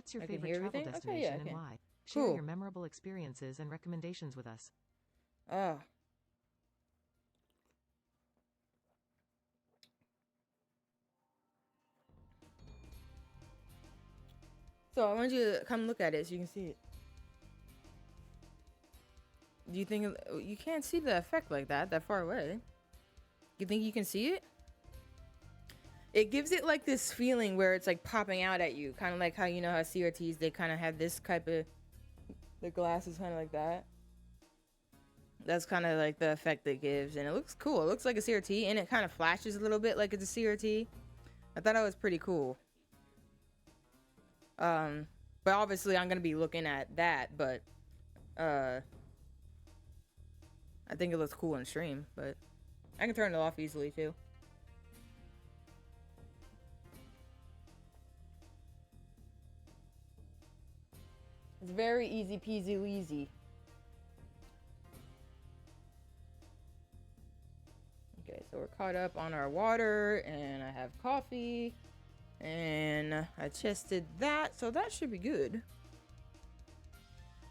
What's your I can favorite hear travel everything? Okay, destination yeah, I and can. why? Share Cool. your memorable experiences and recommendations with us. Ah. So I want you to come look at it so you can see it. Do you think you can't see the effect like that far away? You think you can see it? It gives it like this feeling where it's like popping out at you, kind of like how you know how CRTs they kind of have this type of the glass is kind of like that. That's kind of like the effect it gives, and it looks cool. It looks like a CRT, and it kind of flashes a little bit like it's a CRT. I thought that was pretty cool. But obviously I'm gonna be looking at that, but I think it looks cool on stream, but I can turn it off easily too. It's very easy peasy weasy. Okay, so we're caught up on our water, and I have coffee, and I tested that, so that should be good.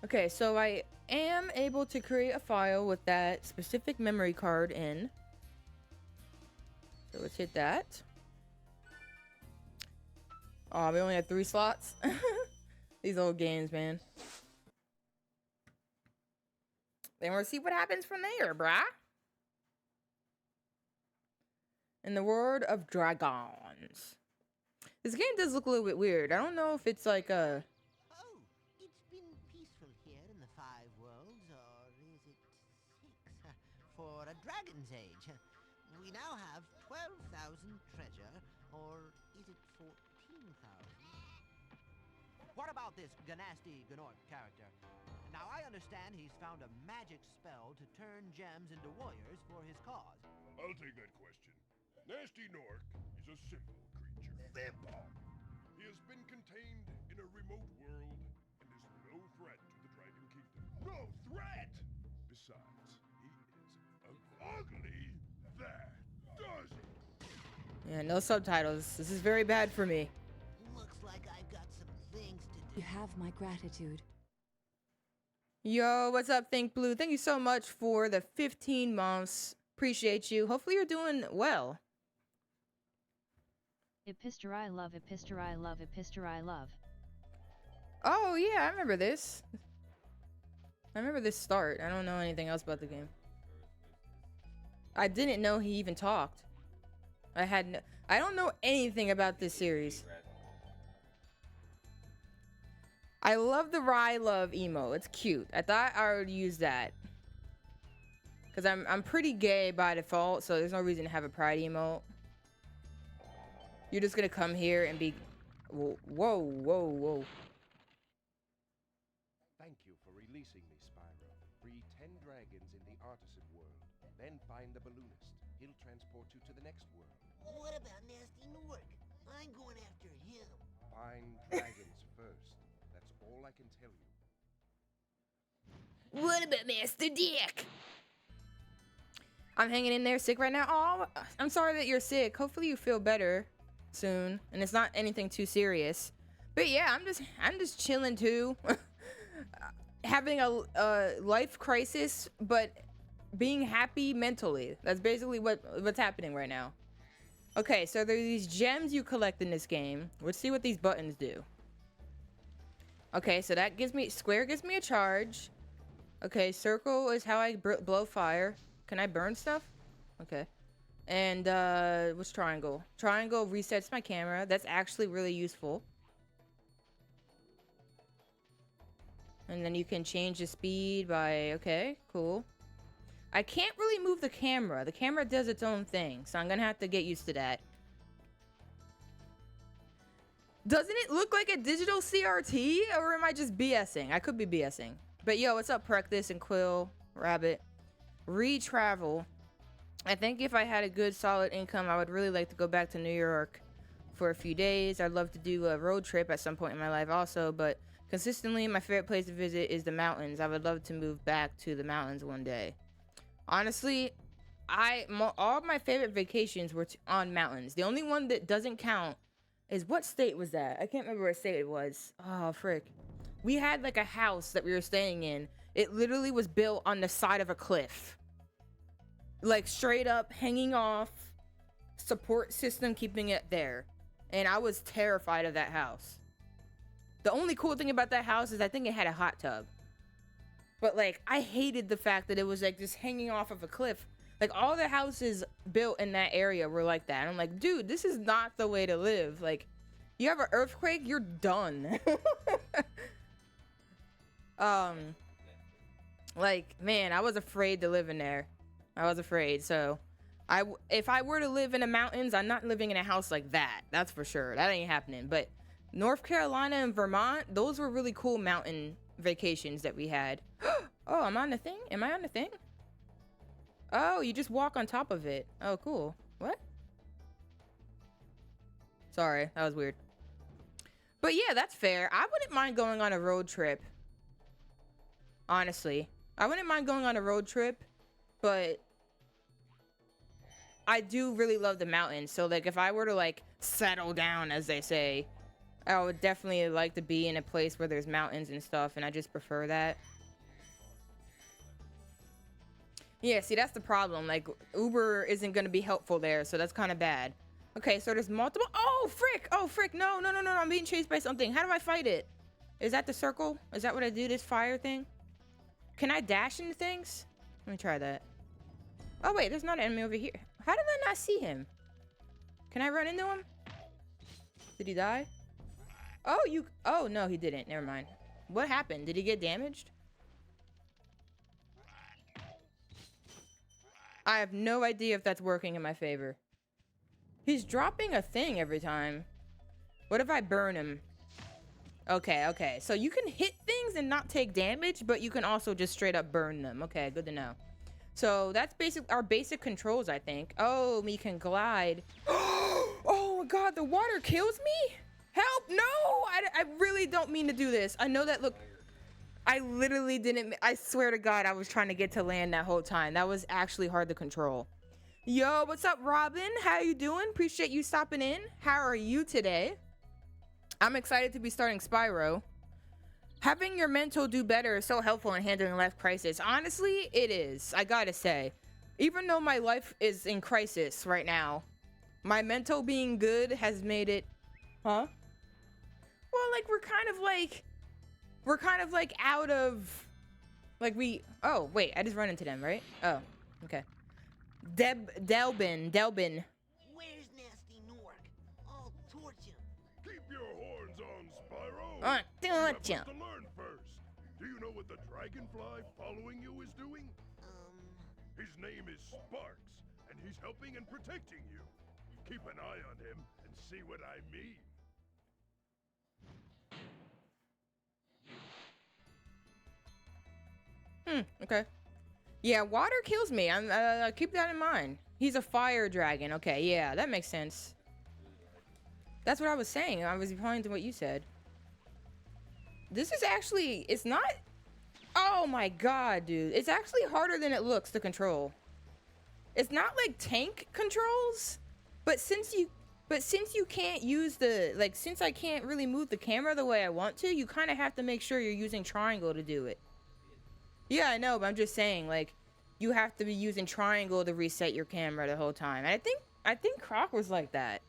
Okay, so I am able to create a file with that specific memory card in. So let's hit that. Oh, we only have 3 slots. These old games, man. Then we'll see what happens from there, brah. In the world of dragons. This game does look a little bit weird. I don't know if it's like a... Oh, it's been peaceful here in the 5 worlds, or is it 6? For a dragon's age. We now have 12,000 treasure, or is it 14,000? What about this Ganasty Gnork character? Now, I understand he's found a magic spell to turn gems into warriors for his cause. I'll take that question. Nasty Nork is a simple creature. Simple? He has been contained in a remote world and is no threat to the Dragon Kingdom. No threat! Besides, he is ugly. That does it. Yeah, no subtitles. This is very bad for me. Looks like I've got some things to do. You have my gratitude. Yo, what's up, Think Blue? Thank you so much for the 15 months. Appreciate you. Hopefully you're doing well. Epistorai love, epistorai love, epistorai love. Oh, yeah, I remember this. I remember this start. I don't know anything else about the game. I didn't know he even talked. I don't know anything about this series. I love the Rye Love emo. It's cute. I thought I would use that. Because I'm pretty gay by default, so there's no reason to have a pride emote. You're just gonna come here and be... Whoa, whoa, whoa, whoa. Thank you for releasing me, Spyro. Free 10 dragons in the artisan world. Then find the balloonist. He'll transport you to the next world. What about Nasty Nork? I'm going after him. Find dragons first. That's all I can tell you. What about Master Dick? I'm hanging in there sick right now. Oh, I'm sorry that you're sick. Hopefully you feel better soon. And it's not anything too serious. But yeah, I'm just chilling too. Having a life crisis, but being happy mentally. That's basically what's happening right now. Okay, so there's these gems you collect in this game. Let's see what these buttons do. Okay, so that gives me... Square gives me a charge. Okay, circle is how I blow fire. Can I burn stuff? Okay. And, what's triangle? Triangle resets my camera. That's actually really useful. And then you can change the speed by... Okay, cool. I can't really move the camera. The camera does its own thing, so I'm gonna have to get used to that. Doesn't it look like a digital CRT? Or am I just BSing? I could be BSing. But yo, what's up, Practice and Quill, Rabbit? Retravel. I think if I had a good solid income, I would really like to go back to New York for a few days. I'd love to do a road trip at some point in my life also, but consistently my favorite place to visit is the mountains. I would love to move back to the mountains one day. Honestly, all my favorite vacations were on mountains. The only one that doesn't count is what state was that? I can't remember what state it was. Oh, frick. We had like a house that we were staying in. It literally was built on the side of a cliff. Like straight up hanging off, support system keeping it there. And I was terrified of that house. The only cool thing about that house is I think it had a hot tub. But like, I hated the fact that it was like just hanging off of a cliff. Like all the houses built in that area were like that. And I'm like, dude, this is not the way to live. Like, you have an earthquake, you're done. Like, man, I was afraid to live in there. I was afraid. So if I were to live in the mountains, I'm not living in a house like that. That's for sure. That ain't happening. But North Carolina and Vermont, those were really cool mountain vacations that we had. Oh, I'm on the thing? Am I on the thing? Oh, you just walk on top of it. Oh, cool. What? Sorry, that was weird. But yeah, that's fair. I wouldn't mind going on a road trip. Honestly. I wouldn't mind going on a road trip, but I do really love the mountains. So, like, if I were to, like, settle down, as they say, I would definitely like to be in a place where there's mountains and stuff, and I just prefer that. Yeah, see, that's the problem. Like, Uber isn't going to be helpful there, so that's kind of bad. Okay, so there's multiple... Oh, frick! Oh, frick! No, no, no, no, I'm being chased by something. How do I fight it? Is that the circle? Is that what I do, this fire thing? Can I dash into things? Let me try that. Oh, wait, there's not an enemy over here. How did I not see him? Can I run into him? Did he die? Oh, you... Oh, no, he didn't. Never mind. What happened? Did he get damaged? I have no idea if that's working in my favor. He's dropping a thing every time. What if I burn him? Okay, okay. So you can hit things and not take damage, but you can also just straight up burn them. Okay, good to know. So that's our basic controls, I think. Oh, we can glide. Oh my god, the water kills me? Help, no! I really don't mean to do this. I know that, look, I literally didn't, I swear to God, I was trying to get to land that whole time. That was actually hard to control. Yo, what's up, Robin? How you doing? Appreciate you stopping in. How are you today? I'm excited to be starting Spyro. Having your mental do better is so helpful in handling life crisis. Honestly, it is. I gotta say. Even though my life is in crisis right now, my mental being good has made it... Huh? Well, like, we're kind of like out of... Like, Oh, wait, I just run into them, right? Oh, okay. Delbin. Where's Nasty Nork? I'll torch him. Keep your horns on, Spyro. Torch You have him. to learn first. Do you know what the dragonfly following you is doing? His name is Sparks, and he's helping and protecting you. Keep an eye on him and see what I mean. Okay. Yeah, water kills me. Keep that in mind. He's a fire dragon. Okay, yeah, that makes sense. That's what I was saying. I was replying to what you said. This is actually... It's not... Oh my god, dude. It's actually harder than it looks to control. It's not like tank controls, but since you can't use the... Like, since I can't really move the camera the way I want to, you kind of have to make sure you're using triangle to do it. Yeah, I know, but I'm just saying, like, you have to be using triangle to reset your camera the whole time. And I think Croc was like that.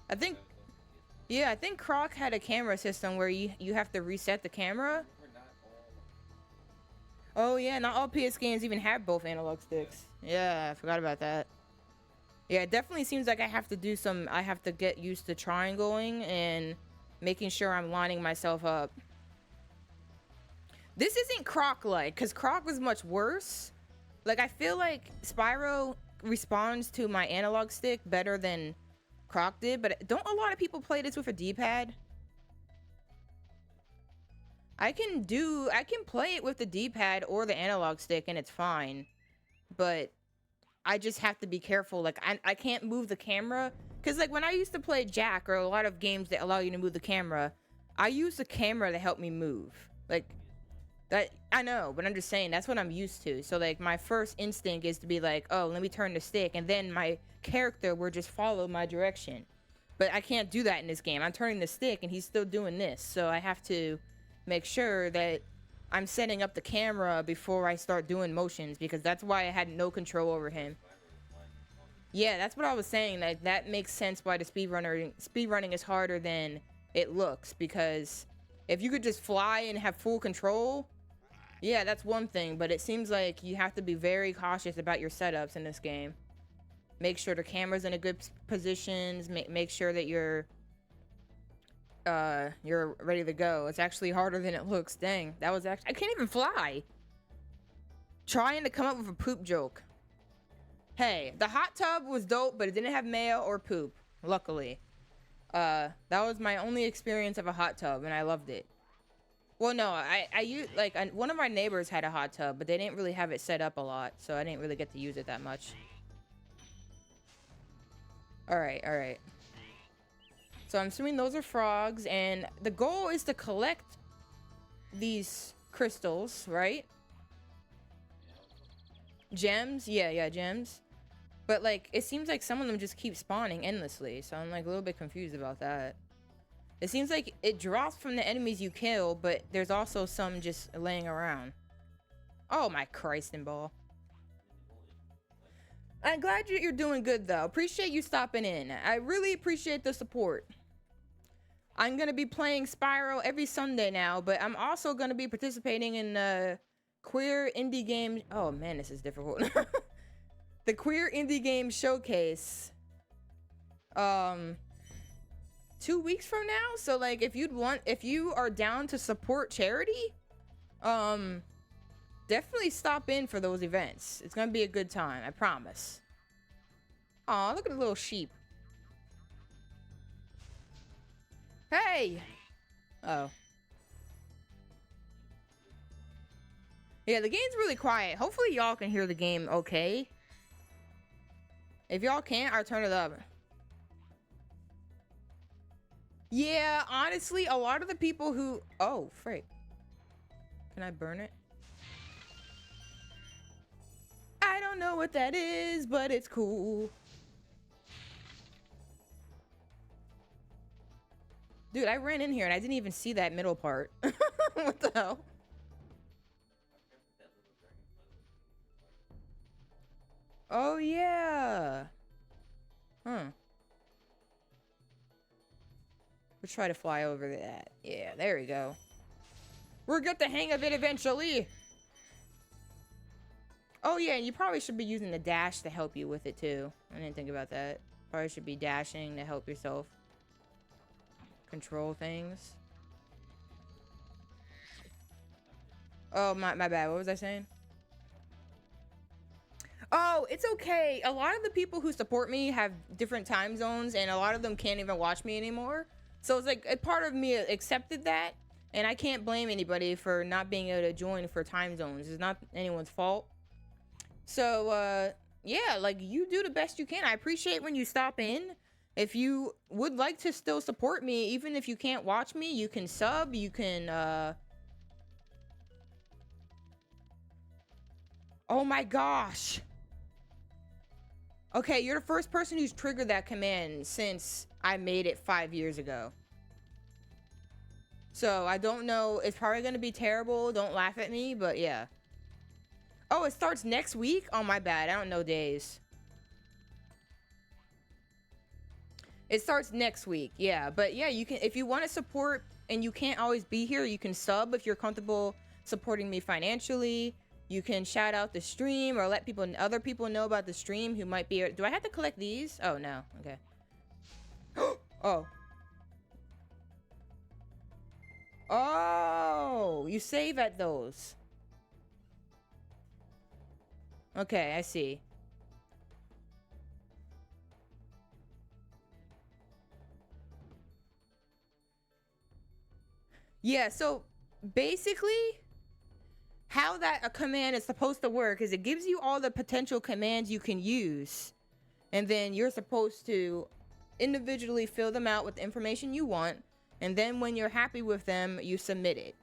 I think Croc had a camera system where you have to reset the camera. Oh yeah, not all PS games even have both analog sticks. Yeah, I forgot about that. Yeah, it definitely seems like I have to get used to triangling and making sure I'm lining myself up. This isn't Croc-like, because Croc was much worse. Like, I feel like Spyro responds to my analog stick better than Croc did, but don't a lot of people play this with a D-pad? I can play it with the D-pad or the analog stick, and it's fine. But I just have to be careful. Like, I can't move the camera. Because, like, when I used to play Jack, or a lot of games that allow you to move the camera, I use the camera to help me move. Like... That I know, but I'm just saying that's what I'm used to. So like my first instinct is to be like, oh, let me turn the stick, and then my character will just follow my direction. But I can't do that in this game. I'm turning the stick and he's still doing this. So I have to make sure that I'm setting up the camera before I start doing motions, because that's why I had no control over him. Yeah, that's what I was saying. That makes sense why the speedrunning is harder than it looks, because if you could just fly and have full control, yeah, that's one thing, but it seems like you have to be very cautious about your setups in this game. Make sure the camera's in a good positions. Make sure that you're ready to go. It's actually harder than it looks. Dang, that was actually... I can't even fly. Trying to come up with a poop joke. Hey, the hot tub was dope, but it didn't have mayo or poop, luckily. That was my only experience of a hot tub, and I loved it. Well, no, I used, like, one of my neighbors had a hot tub, but they didn't really have it set up a lot, so I didn't really get to use it that much. Alright, alright. So I'm assuming those are frogs, and the goal is to collect these crystals, right? Gems? Yeah, gems. But, like, it seems like some of them just keep spawning endlessly, so I'm, like, a little bit confused about that. It seems like it drops from the enemies you kill, but there's also some just laying around. Oh, my Christ and ball. I'm glad you're doing good, though. Appreciate you stopping in. I really appreciate the support. I'm going to be playing Spyro every Sunday now, but I'm also going to be participating in Queer Indie Game... Oh, man, this is difficult. The Queer Indie Game Showcase. 2 weeks from now? So, like, if you are down to support charity, definitely stop in for those events. It's gonna be a good time, I promise. Aw, look at the little sheep. Hey! Oh. Yeah, the game's really quiet. Hopefully y'all can hear the game okay. If y'all can't, I'll turn it up. Yeah, honestly, a lot of the people who... Oh, frick. Can I burn it? I don't know what that is, but it's cool. Dude, I ran in here and I didn't even see that middle part. What the hell? Oh, yeah. Huh. We'll try to fly over that. Yeah, there we go. We'll get the hang of it eventually. Oh, yeah, you probably should be using the dash to help you with it, too. I didn't think about that. Probably should be dashing to help yourself control things. Oh, my bad. What was I saying? Oh, it's okay. A lot of the people who support me have different time zones, and a lot of them can't even watch me anymore. So it's like a part of me accepted that, and I can't blame anybody for not being able to join for time zones. It's not anyone's fault. So, yeah, like, you do the best you can. I appreciate when you stop in. If you would like to still support me, even if you can't watch me, you can sub, you can, Oh my gosh! Okay, you're the first person who's triggered that command since I made it 5 years ago. So, I don't know. It's probably gonna be terrible. Don't laugh at me, but yeah. Oh, it starts next week? Oh, my bad. I don't know days. It starts next week, yeah. But yeah, you can, if you want to support and you can't always be here, you can sub if you're comfortable supporting me financially. You can shout out the stream or let other people know about the stream who might be... Do I have to collect these? Oh, no. Okay. Oh. Oh, you save at those. Okay, I see. Yeah, so basically how a command is supposed to work is it gives you all the potential commands you can use, and then you're supposed to individually fill them out with the information you want, and then when you're happy with them, you submit it.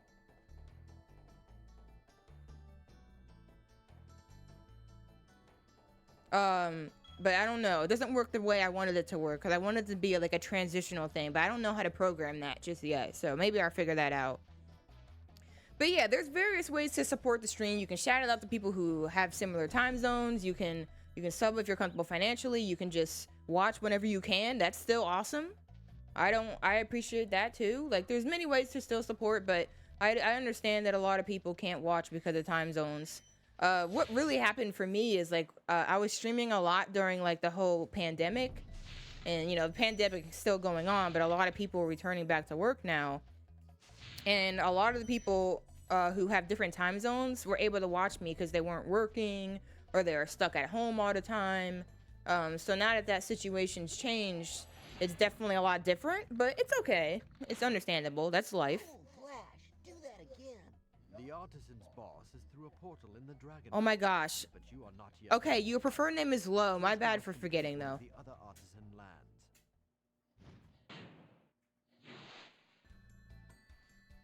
but I don't know. It doesn't work the way I wanted it to work because I wanted it to be like a transitional thing, but I don't know how to program that just yet. So maybe I'll figure that out. But yeah, there's various ways to support the stream. You can shout it out to people who have similar time zones. You can sub if you're comfortable financially. You can just watch whenever you can. That's still awesome. I appreciate that too. Like, there's many ways to still support, but I understand that a lot of people can't watch because of time zones. What really happened for me is like I was streaming a lot during like the whole pandemic, and you know, the pandemic is still going on, but a lot of people are returning back to work now, and a lot of the people who have different time zones were able to watch me because they weren't working or they are stuck at home all the time. So now that that situation's changed, it's definitely a lot different, but it's okay. It's understandable. That's life. Oh, Flash, do that again. The artisan's boss is through a portal in the dragon. Oh my gosh. But you are not yet. Okay, your preferred name is Low. My bad for forgetting though. The other artisan lands.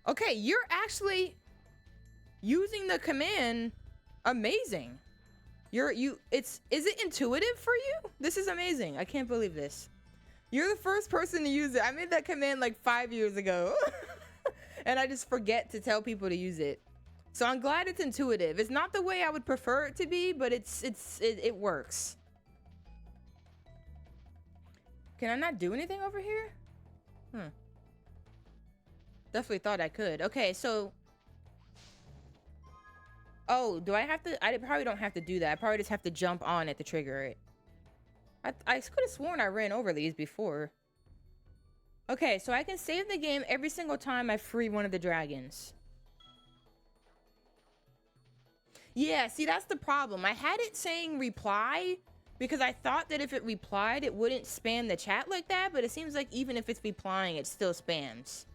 Okay, you're actually using the command amazing. Is it intuitive for you? This is amazing. I can't believe this. You're the first person to use it. I made that command like 5 years ago. And I just forget to tell people to use it. So I'm glad it's intuitive. It's not the way I would prefer it to be, but it works. Can I not do anything over here? Definitely thought I could. Okay, so oh, do I have to? I probably don't have to do that. I probably just have to jump on it to trigger it. I could have sworn I ran over these before. Okay, so I can save the game every single time I free one of the dragons. Yeah, see, that's the problem. I had it saying reply because I thought that if it replied, it wouldn't spam the chat like that, but it seems like even if it's replying, it still spams.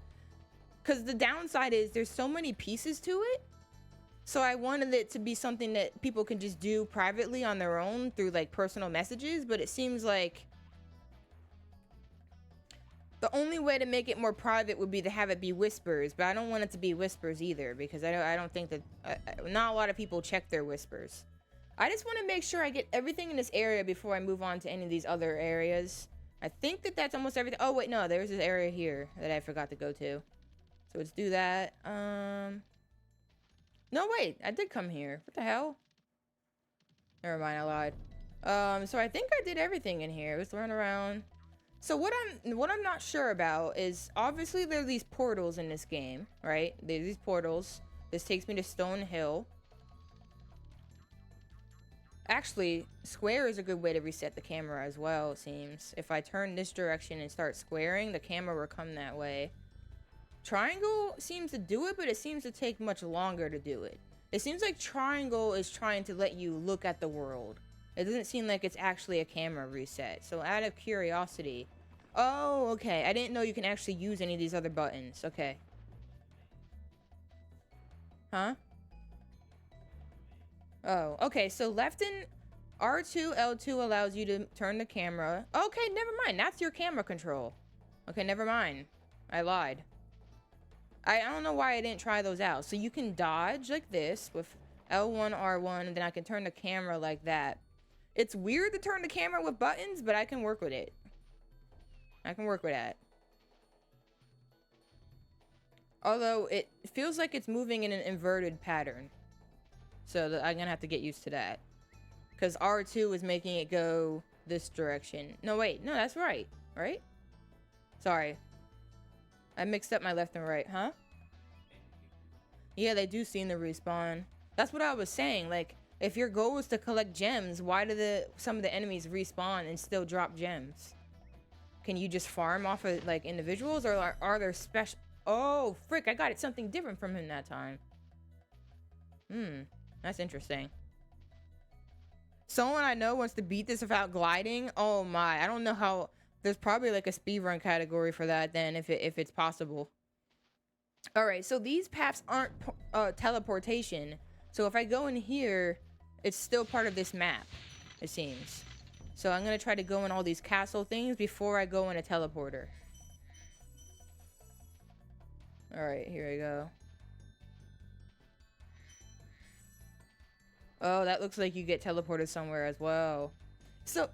Because the downside is there's so many pieces to it. So I wanted it to be something that people can just do privately on their own through like personal messages, but it seems like the only way to make it more private would be to have it be whispers, but I don't want it to be whispers either because I don't think that not a lot of people check their whispers. I just want to make sure I get everything in this area before I move on to any of these other areas. I think that that's almost everything. Oh wait, no, there's this area here that I forgot to go to. So let's do that. No, wait, I did come here. What the hell? Never mind, I lied. So I think I did everything in here. Let's run around. So what I'm not sure about is obviously there are these portals in this game, right? There's these portals. This takes me to Stone Hill. Actually, square is a good way to reset the camera as well, it seems. If I turn this direction and start squaring, the camera will come that way. Triangle seems to do it, but it seems to take much longer to do it. It seems like triangle is trying to let you look at the world. It doesn't seem like it's actually a camera reset. So out of curiosity. Oh, okay. I didn't know you can actually use any of these other buttons. Okay. Huh? Oh, okay. So left and R2, L2 allows you to turn the camera. Okay, never mind. That's your camera control. Okay, never mind. I lied. I don't know why I didn't try those out. So you can dodge like this with L1, R1, and then I can turn the camera like that. It's weird to turn the camera with buttons, but I can work with it. I can work with that. Although it feels like it's moving in an inverted pattern. So I'm gonna have to get used to that. Because R2 is making it go this direction. No, wait. No, that's right. Right? Sorry. I mixed up my left and right, huh? Yeah, they do seem to respawn. That's what I was saying. Like, if your goal is to collect gems, why do some of the enemies respawn and still drop gems? Can you just farm off of, like, individuals? Or are there special... Oh, frick, I got it something different from him that time. That's interesting. Someone I know wants to beat this without gliding? Oh my, I don't know how... There's probably like a speedrun category for that then, if it's possible. Alright, so these paths aren't teleportation. So if I go in here, it's still part of this map, it seems. So I'm gonna try to go in all these castle things before I go in a teleporter. Alright, here we go. Oh, that looks like you get teleported somewhere as well. So,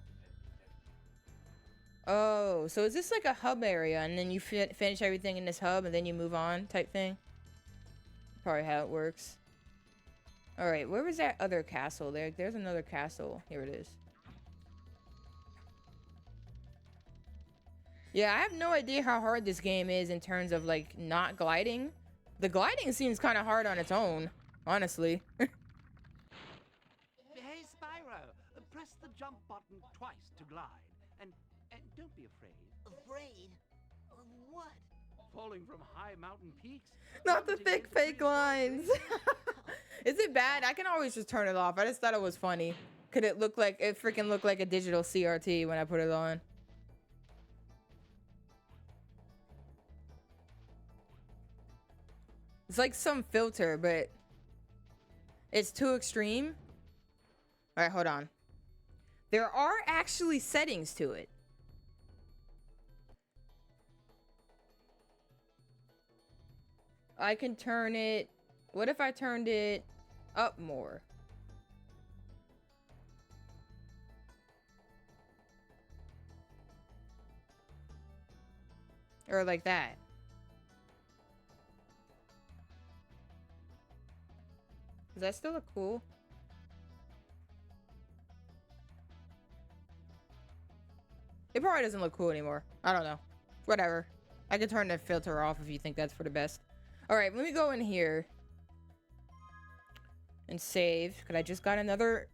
Oh, so is this like a hub area and then you finish everything in this hub and then you move on type thing? Probably how it works. Alright, where was that other castle? There's another castle. Here it is. Yeah, I have no idea how hard this game is in terms of, like, not gliding. The gliding seems kind of hard on its own, honestly. Hey, Spyro, press the jump button twice to glide. And don't be afraid. Afraid? Of what? Falling from high mountain peaks? Not the thick fake lines. Is it bad? I can always just turn it off. I just thought it was funny. Could it look like, it freaking looked like a digital CRT when I put it on. It's like some filter, but it's too extreme. All right, hold on. There are actually settings to it. I can turn it. What if I turned it up more? Or like that. Does that still look cool? It probably doesn't look cool anymore. I don't know. Whatever. I can turn the filter off if you think that's for the best. Alright, let me go in here and save. Because I just got another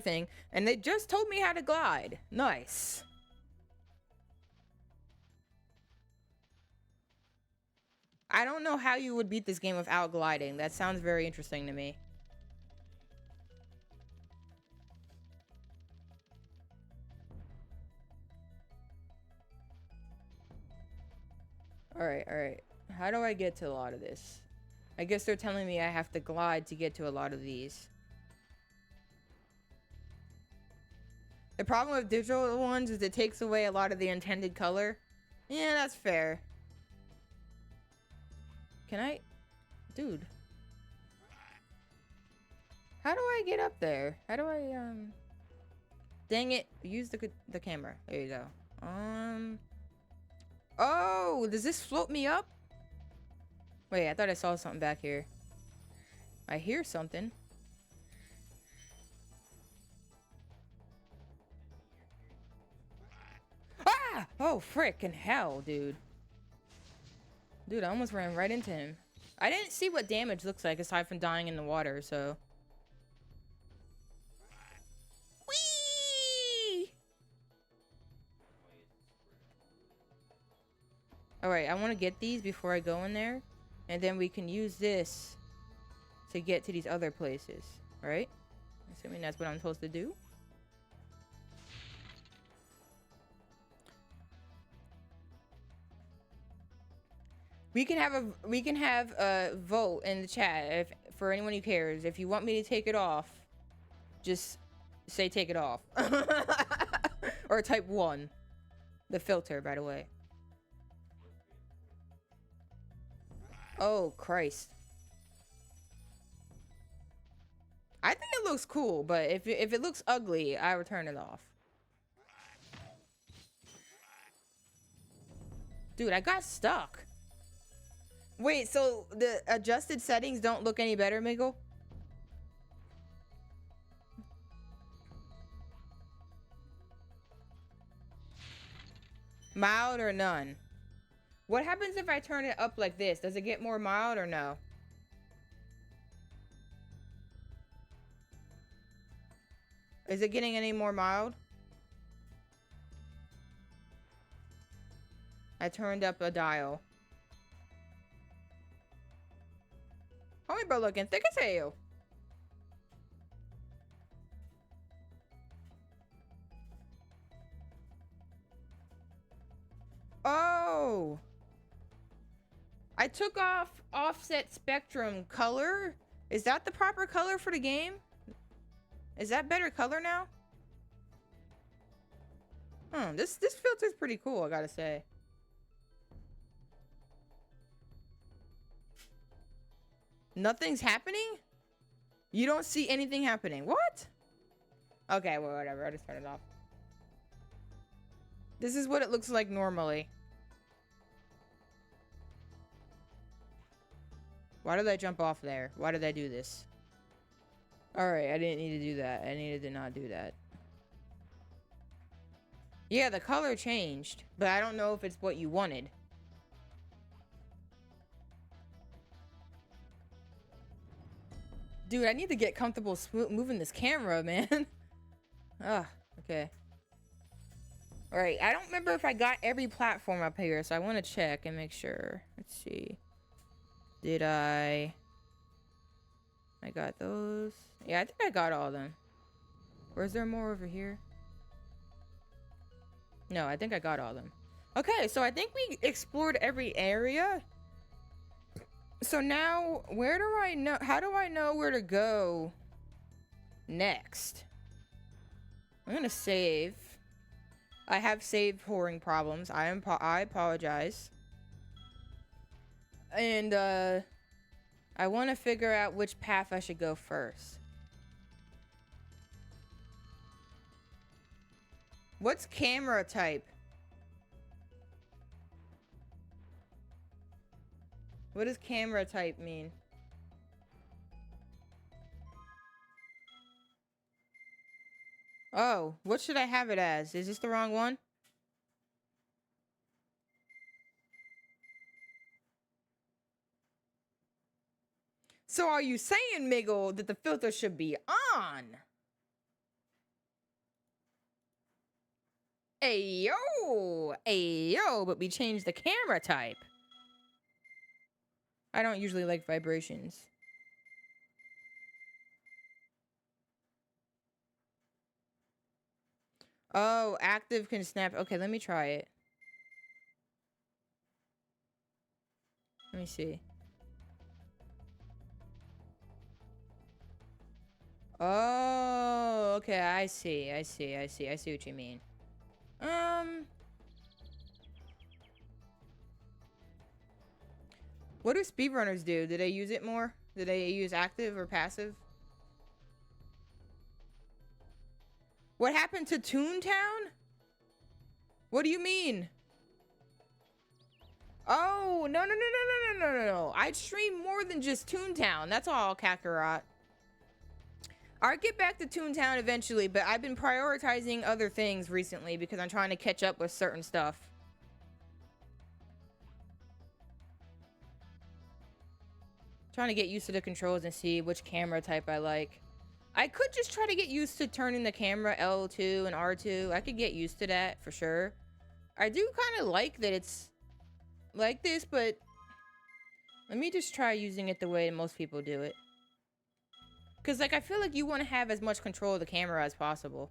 thing. And they just told me how to glide. Nice. I don't know how you would beat this game without gliding. That sounds very interesting to me. Alright. How do I get to a lot of this? I guess they're telling me I have to glide to get to a lot of these. The problem with digital ones is it takes away a lot of the intended color. Yeah, that's fair. Can I? Dude. How do I get up there? How do I, Dang it. Use the camera. There you go. Oh, does this float me up? Wait, I thought I saw something back here. I hear something. Ah! Oh, frickin' hell, dude. Dude, I almost ran right into him. I didn't see what damage looks like aside from dying in the water, so. Whee! Alright, I want to get these before I go in there. And then we can use this to get to these other places. Right? Assuming that's what I'm supposed to do. We can have a vote in the chat for anyone who cares. If you want me to take it off, just say take it off. Or type 1. The filter, by the way. Oh, Christ. I think it looks cool, but if it looks ugly, I would turn it off. Dude, I got stuck. Wait, so the adjusted settings don't look any better, Miguel? Mild or none? What happens if I turn it up like this? Does it get more mild or no? Is it getting any more mild? I turned up a dial. Homie bro looking thick as hell. Oh. I took off offset spectrum color. Is that the proper color for the game? Is that better color now? This filter's pretty cool, I gotta say. Nothing's happening? You don't see anything happening. What? Okay, well, whatever. I'll just turn it off. This is what it looks like normally. Why did I jump off there? Why did I do this? Alright, I didn't need to do that. I needed to not do that. Yeah, the color changed, but I don't know if it's what you wanted. Dude, I need to get comfortable moving this camera, man. Ah, okay. Alright, I don't remember if I got every platform up here, so I want to check and make sure. Let's see. Did I got those. Yeah, I think I got all of them. Or is there more over here? No, I think I got all of them. Okay, so I think we explored every area. So now, where do I know? How do I know where to go next? I'm gonna save. I have save whoring problems. I apologize. And I want to figure out which path I should go first. What's camera type? What does camera type mean? Oh, what should I have it as? Is this the wrong one? So are you saying, Miggle, that the filter should be on? Ayo! Ayo! But we changed the camera type. I don't usually like vibrations. Oh, active can snap. Okay, let me try it. Let me see. Oh, okay, I see what you mean. What do speedrunners do? Do they use it more? Do they use active or passive? What happened to Toontown? What do you mean? Oh, no. I'd stream more than just Toontown. That's all, Kakarot. I'll get back to Toontown eventually, but I've been prioritizing other things recently because I'm trying to catch up with certain stuff. Trying to get used to the controls and see which camera type I like. I could just try to get used to turning the camera L2 and R2. I could get used to that for sure. I do kind of like that it's like this, but let me just try using it the way most people do it. Because, like, I feel like you want to have as much control of the camera as possible.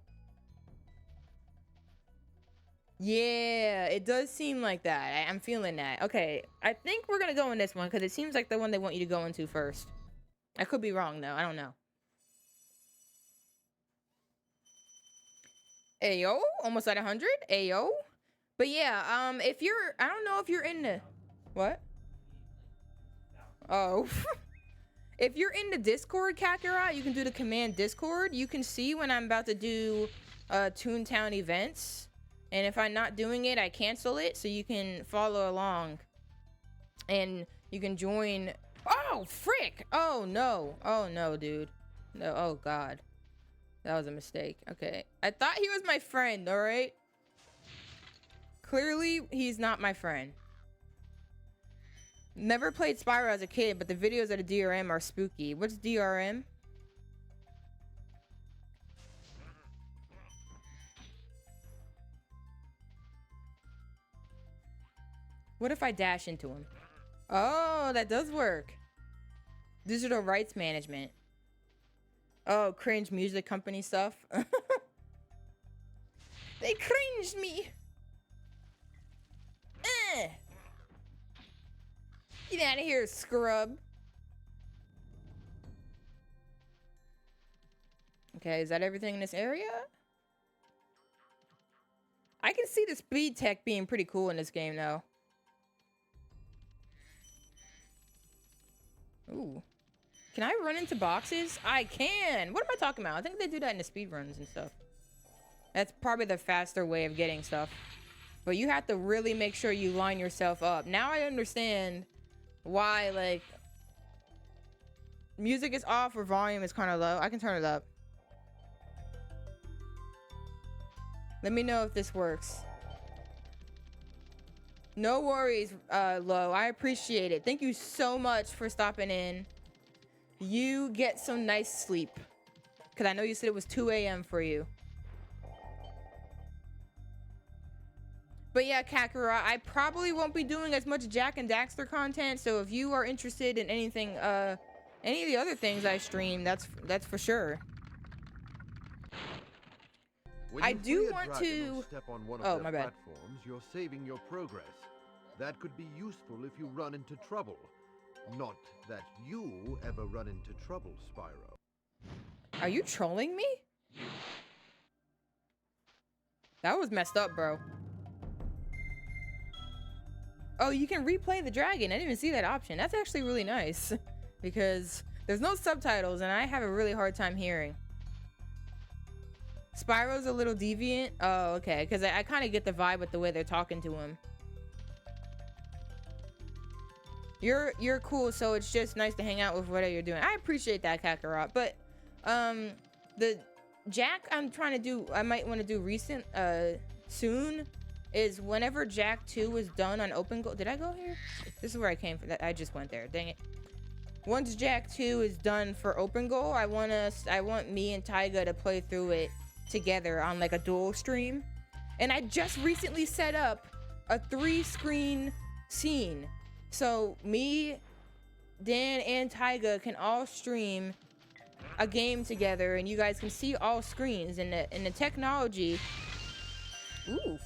Yeah, it does seem like that. I'm feeling that. Okay, I think we're going to go in this one because it seems like the one they want you to go into first. I could be wrong, though. I don't know. Ayo, almost at 100. Ayo. But yeah, if you're, I don't know if you're in the, what? Oh. If you're in the Discord, Kakarot, you can do the command Discord. You can see when I'm about to do Toontown events. And if I'm not doing it, I cancel it. So you can follow along. And you can join. Oh, frick. Oh, no. Oh, no, dude. No. Oh, God. That was a mistake. Okay. I thought he was my friend, all right? Clearly, he's not my friend. Never played Spyro as a kid, but the videos of the DRM are spooky. What's DRM? What if I dash into him? Oh, that does work. Digital rights management. Oh, cringe music company stuff. They cringed me. Get out of here, scrub. Okay, is that everything in this area? I can see the speed tech being pretty cool in this game, though. Ooh. Can I run into boxes? I can! What am I talking about? I think they do that in the speedruns and stuff. That's probably the faster way of getting stuff. But you have to really make sure you line yourself up. Now I understand why, like, music is off or volume is kind of low. I can turn it up. Let me know if this works. No worries, Lo. I appreciate it. Thank you so much for stopping in. You get some nice sleep. Because I know you said it was 2 a.m. for you. But yeah, Kakarot, I probably won't be doing as much Jack and Daxter content. So if you are interested in anything, any of the other things I stream, that's for sure. When I you do free a want dragon to- or step on one of Oh, their my bad. platforms, you're saving your progress. That could be useful if you run into trouble. Not that you ever run into trouble, Spyro. Are you trolling me? That was messed up, bro. Oh, you can replay the dragon. I didn't even see that option. That's actually really nice. Because there's no subtitles and I have a really hard time hearing. Spyro's a little deviant. Oh, okay. Because I kind of get the vibe with the way they're talking to him. You're cool, so it's just nice to hang out with whatever you're doing. I appreciate that, Kakarot. But the Jack I'm trying to do, I might want to do recent soon, is whenever Jack 2 is done on open goal. Did I go here? This is where I came from. I just went there. Dang it. Once Jack 2 is done for open goal, I want me and Tyga to play through it together on like a dual stream. And I just recently set up a 3-screen scene. So me, Dan, and Tyga can all stream a game together, and you guys can see all screens. And the technology. Ooh,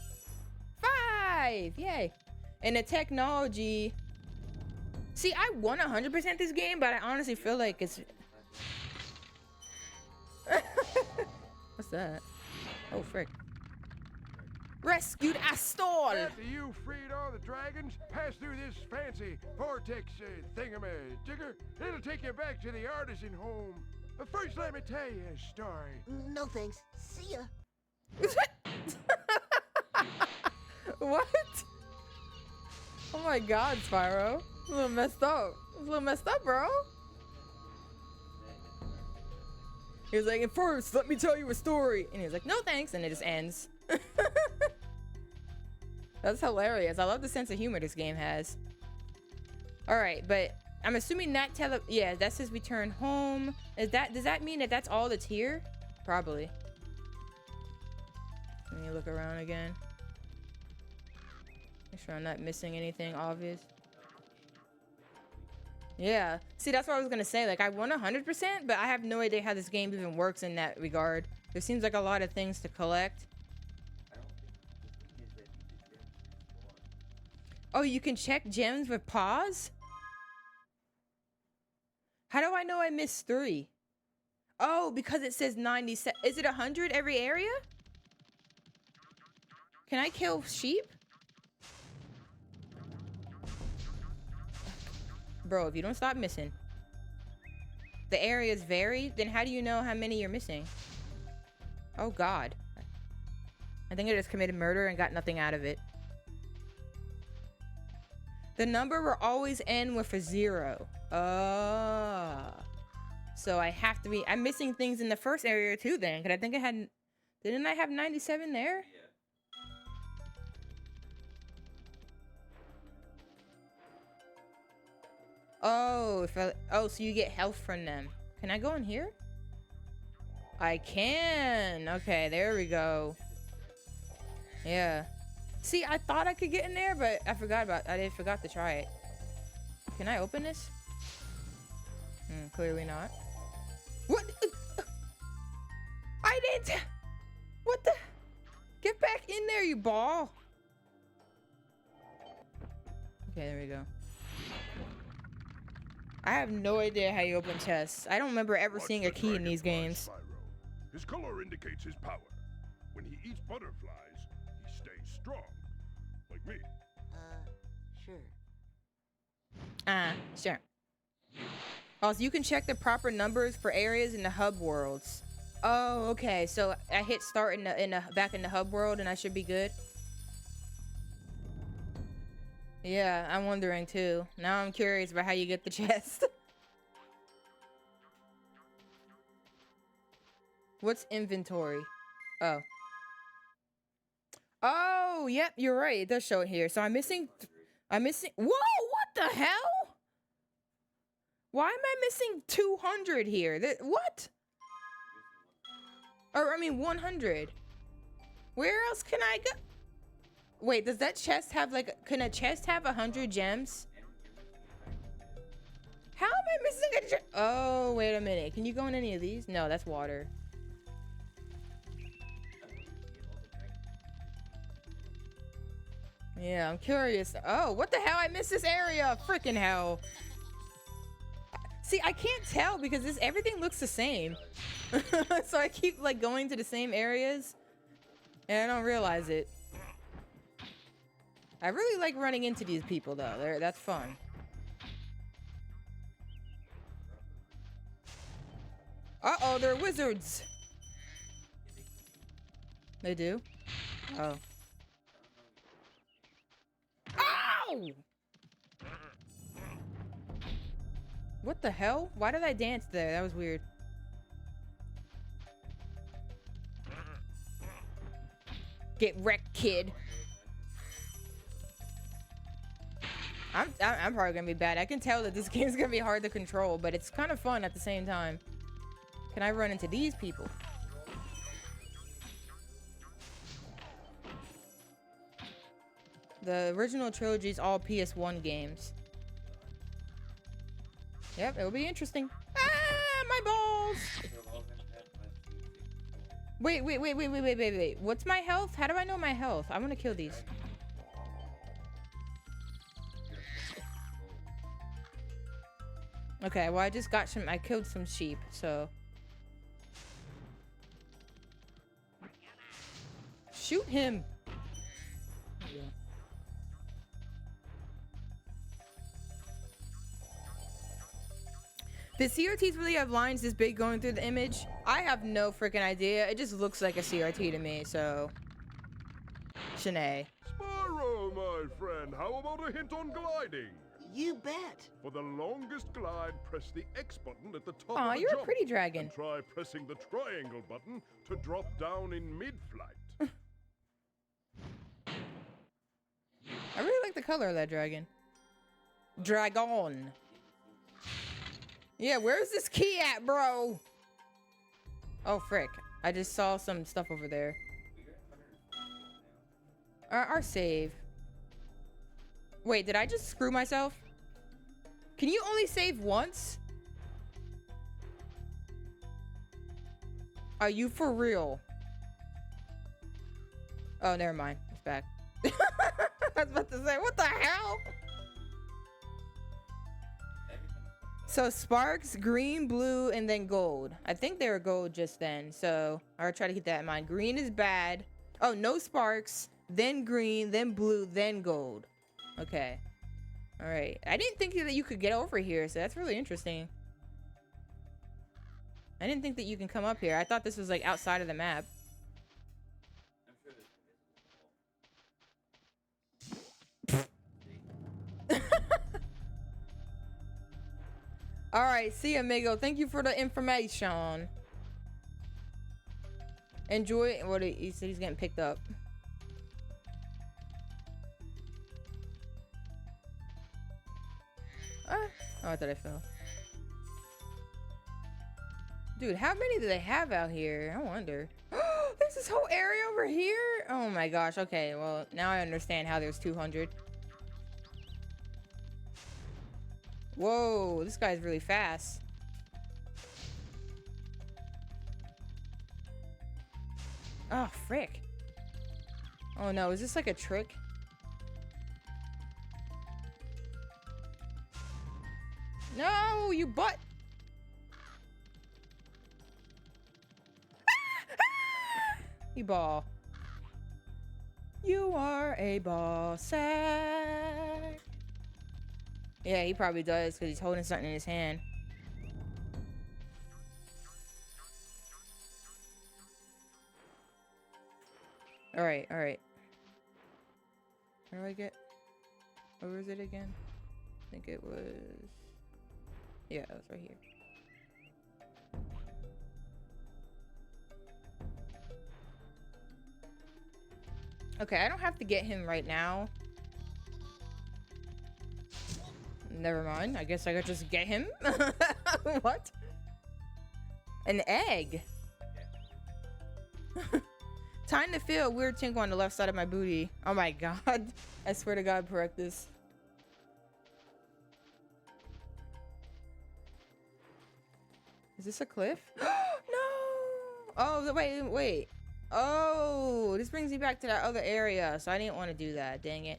5! Yay! And the technology. See, I won 100% this game, but I honestly feel like it's. What's that? Oh, frick! Rescued Astor! After you freed all the dragons, pass through this fancy vortex thingamajigger. It'll take you back to the artisan home. But first, let me tell you a story. No thanks. See ya. What? Oh my god, Spyro. It's a little messed up. It's a little messed up, bro. He was like, and first, let me tell you a story. And he was like, no thanks. And it just ends. That's hilarious. I love the sense of humor this game has. Alright, but I'm assuming that yeah, that says return home. Does that mean that that's all that's here? Probably. Let me look around again. Make sure I'm not missing anything obvious. Yeah. See, that's what I was gonna say. Like, I won 100%, but I have no idea how this game even works in that regard. There seems like a lot of things to collect. Oh, you can check gems with pause? How do I know I missed 3? Oh, because it says 97. Is it 100 every area? Can I kill sheep? Bro, if you don't stop missing. The areas vary, then how do you know how many you're missing? Oh, God. I think I just committed murder and got nothing out of it. The number will always end with a 0. Oh. So I have to be... I'm missing things in the first area too then. Because I think I had... Didn't I have 97 there? Yeah. Oh, so you get health from them. Can I go in here? I can. Okay, there we go. Yeah. See, I thought I could get in there, but I forgot to try it. Can I open this? Clearly not. What? I didn't. What the? Get back in there, you ball. Okay, there we go. I have no idea how you open chests. I don't remember ever seeing a key in these games. Spyro. His color indicates his power. When he eats butterflies, he stays strong. Like me. Sure. Sure. Also, you can check the proper numbers for areas in the hub worlds. Oh, okay. So I hit start back in the hub world and I should be good. Yeah, I'm wondering too. Now I'm curious about how you get the chest. What's inventory? Oh. Oh, yep, you're right. It does show it here. So I'm missing. Whoa, what the hell? Why am I missing 200 here? What? Or, I mean, 100. Where else can I go? Wait, does that chest have, like, can a chest have 100 gems? How am I missing a gem? Oh, wait a minute. Can you go in any of these? No, that's water. Yeah, I'm curious. Oh, what the hell? I missed this area. Freaking hell. See, I can't tell because everything looks the same. So I keep like going to the same areas and I don't realize it. I really like running into these people though. That's fun. Uh-oh, they're wizards. They do? Oh. Ow! What the hell? Why did I dance there? That was weird. Get wrecked, kid. I'm probably gonna be bad. I can tell that this game's gonna be hard to control, but it's kind of fun at the same time. Can I run into these people? The original trilogy's all PS1 games. Yep, it'll be interesting. Ah, my balls! Wait. What's my health? How do I know my health? I want to kill these. Okay, well, I killed some sheep, so. Shoot him! There you go. Did CRTs really have lines this big going through the image? I have no freaking idea. It just looks like a CRT to me, so. Shanae. Spyro, my friend, how about a hint on gliding? You bet. For the longest glide, press the X button at the top Aw, of the you're jump. a pretty dragon. And try pressing the triangle button to drop down in mid-flight. I really like the color of that dragon. Dragon. Yeah, where's this key at, bro? Oh, frick. I just saw some stuff over there. Our save. Wait, did I just screw myself? Can you only save once? Are you for real? Oh, never mind. It's back. I was about to say, what the hell? So sparks, green, blue, and then gold. I think they were gold just then, so I'll try to keep that in mind. Green is bad. Oh, no sparks, then green, then blue, then gold. Okay. All right. I didn't think that you could get over here, so that's really interesting. I didn't think that you can come up here. I thought this was like outside of the map. All right, see you, amigo. Thank you for the information. Enjoy. What he said, he's getting picked up. Oh, I thought I fell. Dude, how many do they have out here? I wonder. There's this whole area over here? Oh my gosh. Okay, well, now I understand how there's 200. Whoa, this guy's really fast. Oh, frick. Oh no, is this like a trick? No, you butt! You ball. You are a ball sack. Yeah, he probably does because he's holding something in his hand. Alright, alright. Where do I get? Where was it again? I think it was... Yeah, it was right here. Okay, I don't have to get him right now. Never mind. I guess I could just get him. What? An egg. Time to feel a weird tinkle on the left side of my booty. Oh my god. I swear to God, correct this. Is this a cliff? No! Oh, wait. Oh, this brings me back to that other area. So I didn't want to do that. Dang it.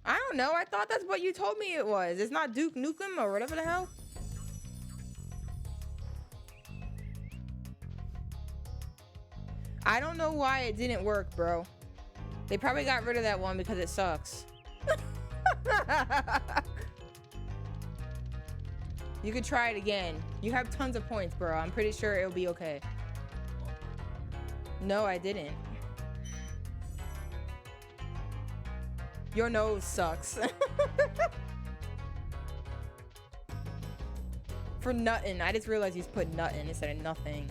I don't know. I thought that's what you told me it was. It's not Duke Nukem or whatever the hell. I don't know why it didn't work, bro. They probably got rid of that one because it sucks. You could try it again. You have tons of points, bro. I'm pretty sure it'll be okay. No, I didn't. Your nose sucks. For nuttin'. I just realized he's put nuttin' instead of nothing.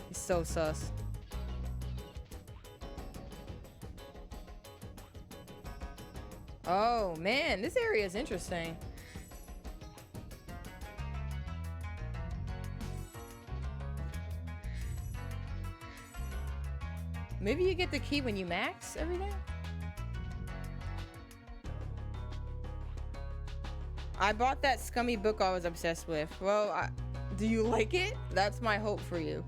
He's so sus. Oh, man. This area is interesting. Maybe you get the key when you max everything? I bought that scummy book I was obsessed with. Well, do you like it? That's my hope for you.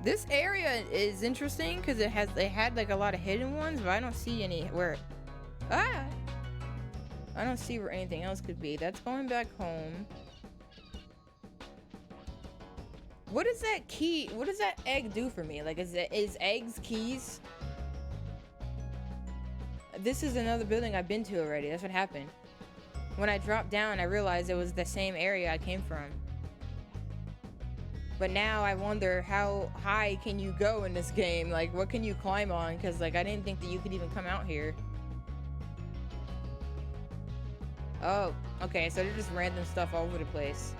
This area is interesting because it had like a lot of hidden ones, but I don't see any where. I don't see where anything else could be. That's going back home. What does that key? What does that egg do for me? Like, is eggs keys? This is another building I've been to already. That's what happened. When I dropped down, I realized it was the same area I came from. But now I wonder, how high can you go in this game? Like, what can you climb on? Because, like, I didn't think that you could even come out here. Oh, okay. So they're just random stuff all over the place.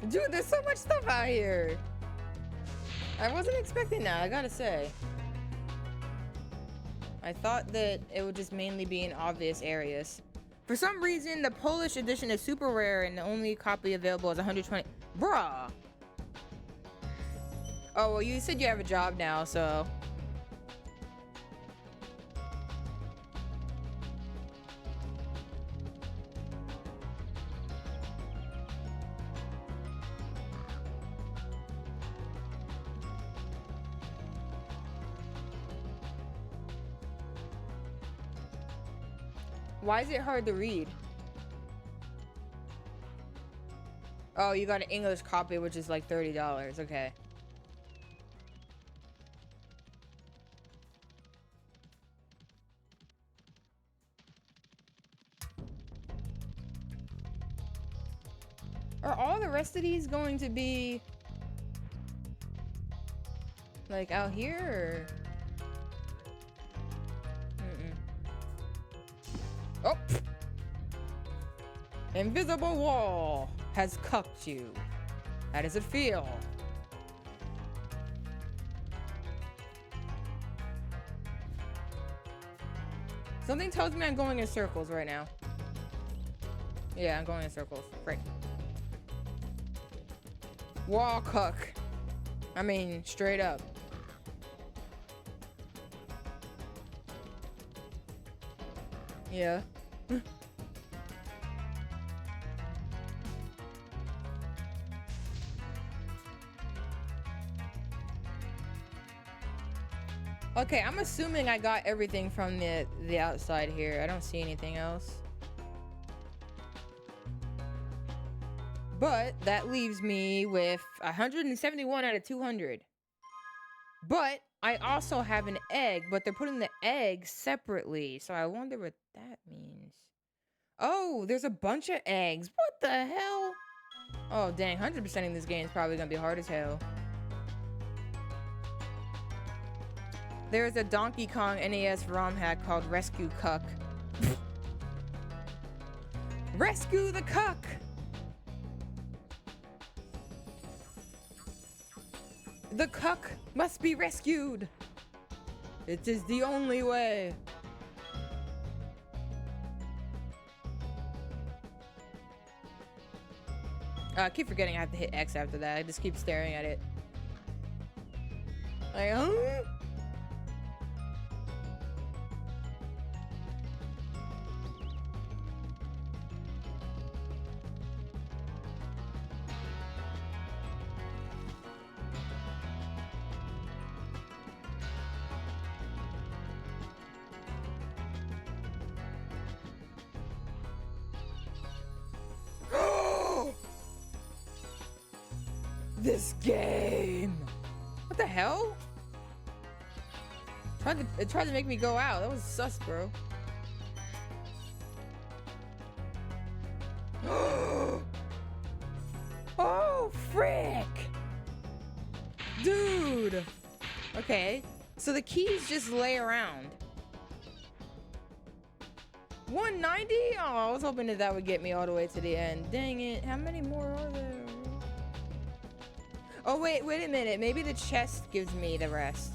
Dude, there's so much stuff out here. I wasn't expecting that, I gotta say. I thought that it would just mainly be in obvious areas. For some reason, the Polish edition is super rare and the only copy available is 120. Bruh. Oh, well, you said you have a job now, so. Why is it hard to read? Oh, you got an English copy, which is like $30. Okay. Are all the rest of these going to be like out here? Or... Oh! Invisible wall has cucked you. How does it feel? Something tells me I'm going in circles right now. Yeah, I'm going in circles. Great. Wall cuck. I mean, straight up. Yeah. Okay, I'm assuming I got everything from the outside here. I don't see anything else. But that leaves me with 171 out of 200. But I also have an egg, but they're putting the egg separately. So I wonder what that means. Oh, there's a bunch of eggs. What the hell? Oh, dang. 100%ing this game is probably going to be hard as hell. There's a Donkey Kong NES ROM hack called Rescue Cuck. Rescue the Cuck! The cuck must be rescued. It is the only way. I keep forgetting I have to hit X after that. I just keep staring at it. Like, huh? This game. What the hell? It tried to make me go out. That was sus, bro. Oh, frick. Dude. Okay. So the keys just lay around. 190? Oh, I was hoping that would get me all the way to the end. Dang it. How many more are there? Oh, wait a minute. Maybe the chest gives me the rest.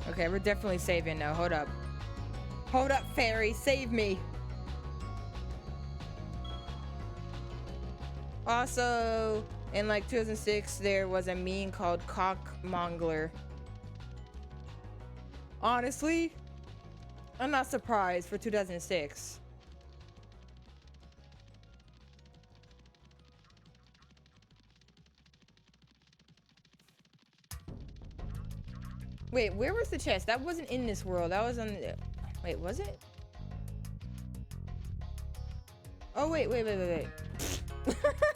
Okay, we're definitely saving now. Hold up. Hold up, fairy. Save me. Also, in like 2006, there was a meme called Cockmongler. Honestly, I'm not surprised for 2006. Wait, where was the chest? That wasn't in this world. That was on the... Wait, was it? Oh, wait.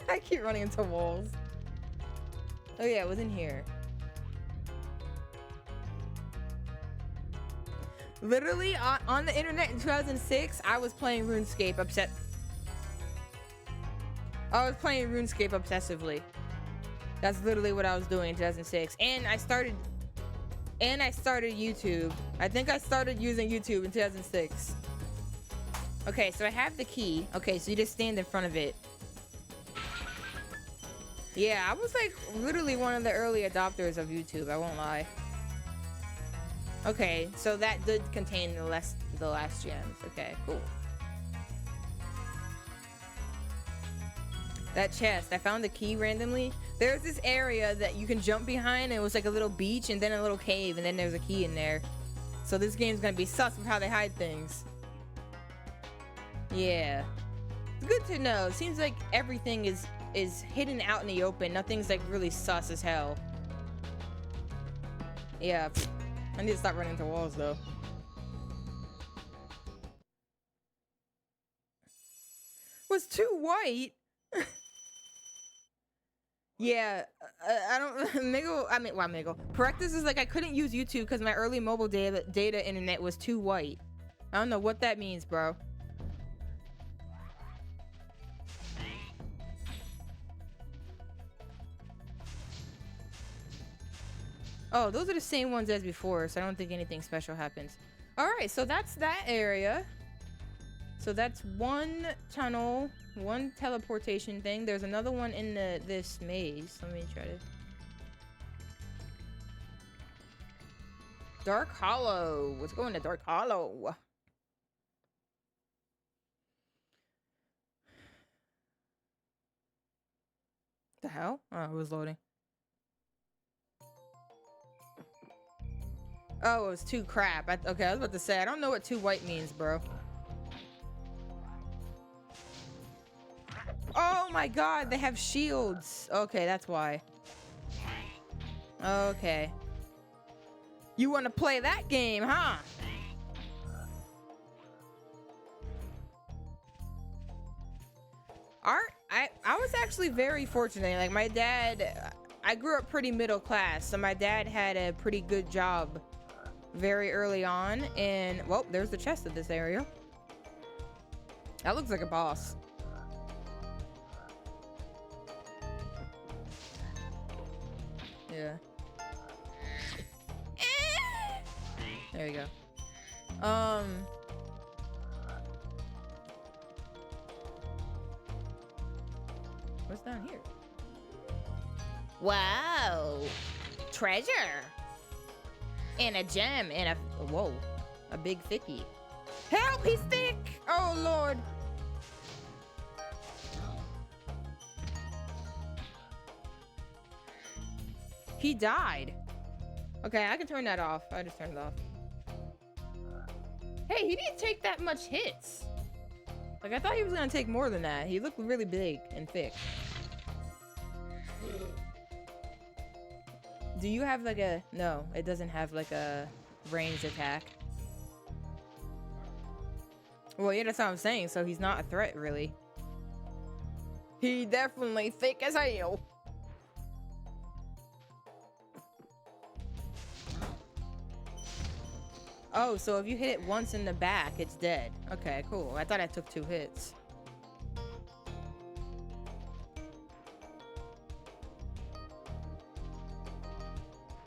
I keep running into walls. Oh, yeah, it was in here. Literally, on the internet in 2006, I was playing RuneScape obsessively. That's literally what I was doing in 2006. And I started YouTube. I think I started using YouTube in 2006. Okay, so I have the key. Okay, so you just stand in front of it. Yeah, I was like literally one of the early adopters of YouTube, I won't lie. Okay, so that did contain the last gems. Okay, cool. That chest, I found the key randomly. There's this area that you can jump behind, and it was like a little beach and then a little cave, and then there's a key in there. So this game's gonna be sus with how they hide things. Yeah. It's good to know. It seems like everything is hidden out in the open. Nothing's like really sus as hell. Yeah. I need to stop running into walls though. Was too white. Yeah, I don't. Mego. Practice is like I couldn't use YouTube because my early mobile data internet was too white. I don't know what that means, bro. Oh, those are the same ones as before, so I don't think anything special happens. All right, so that's that area. So that's one tunnel, one teleportation thing. There's another one in this maze. Let me try to... Dark Hollow. Let's go into Dark Hollow. The hell? Oh, it was loading. Oh, it was too crap. Okay, I was about to say, I don't know what too white means, bro. Oh my god, they have shields. Okay, that's why. Okay. You want to play that game, huh? I was actually very fortunate. Like my dad, I grew up pretty middle class, so my dad had a pretty good job very early on. And well, there's the chest of this area. That looks like a boss. Yeah. There you go. What's down here? Wow. Treasure. And a gem and a whoa. A big thickie. Help, he's thick! Oh Lord. He died. Okay, I can turn that off. I just turned it off. Hey, he didn't take that much hits. Like, I thought he was gonna take more than that. He looked really big and thick. Do you have like a... No, it doesn't have like a ranged attack. Well, yeah, that's what I'm saying. So he's not a threat, really. He definitely thick as hell. Oh, so if you hit it once in the back, it's dead. Okay, cool. I thought I took 2 hits.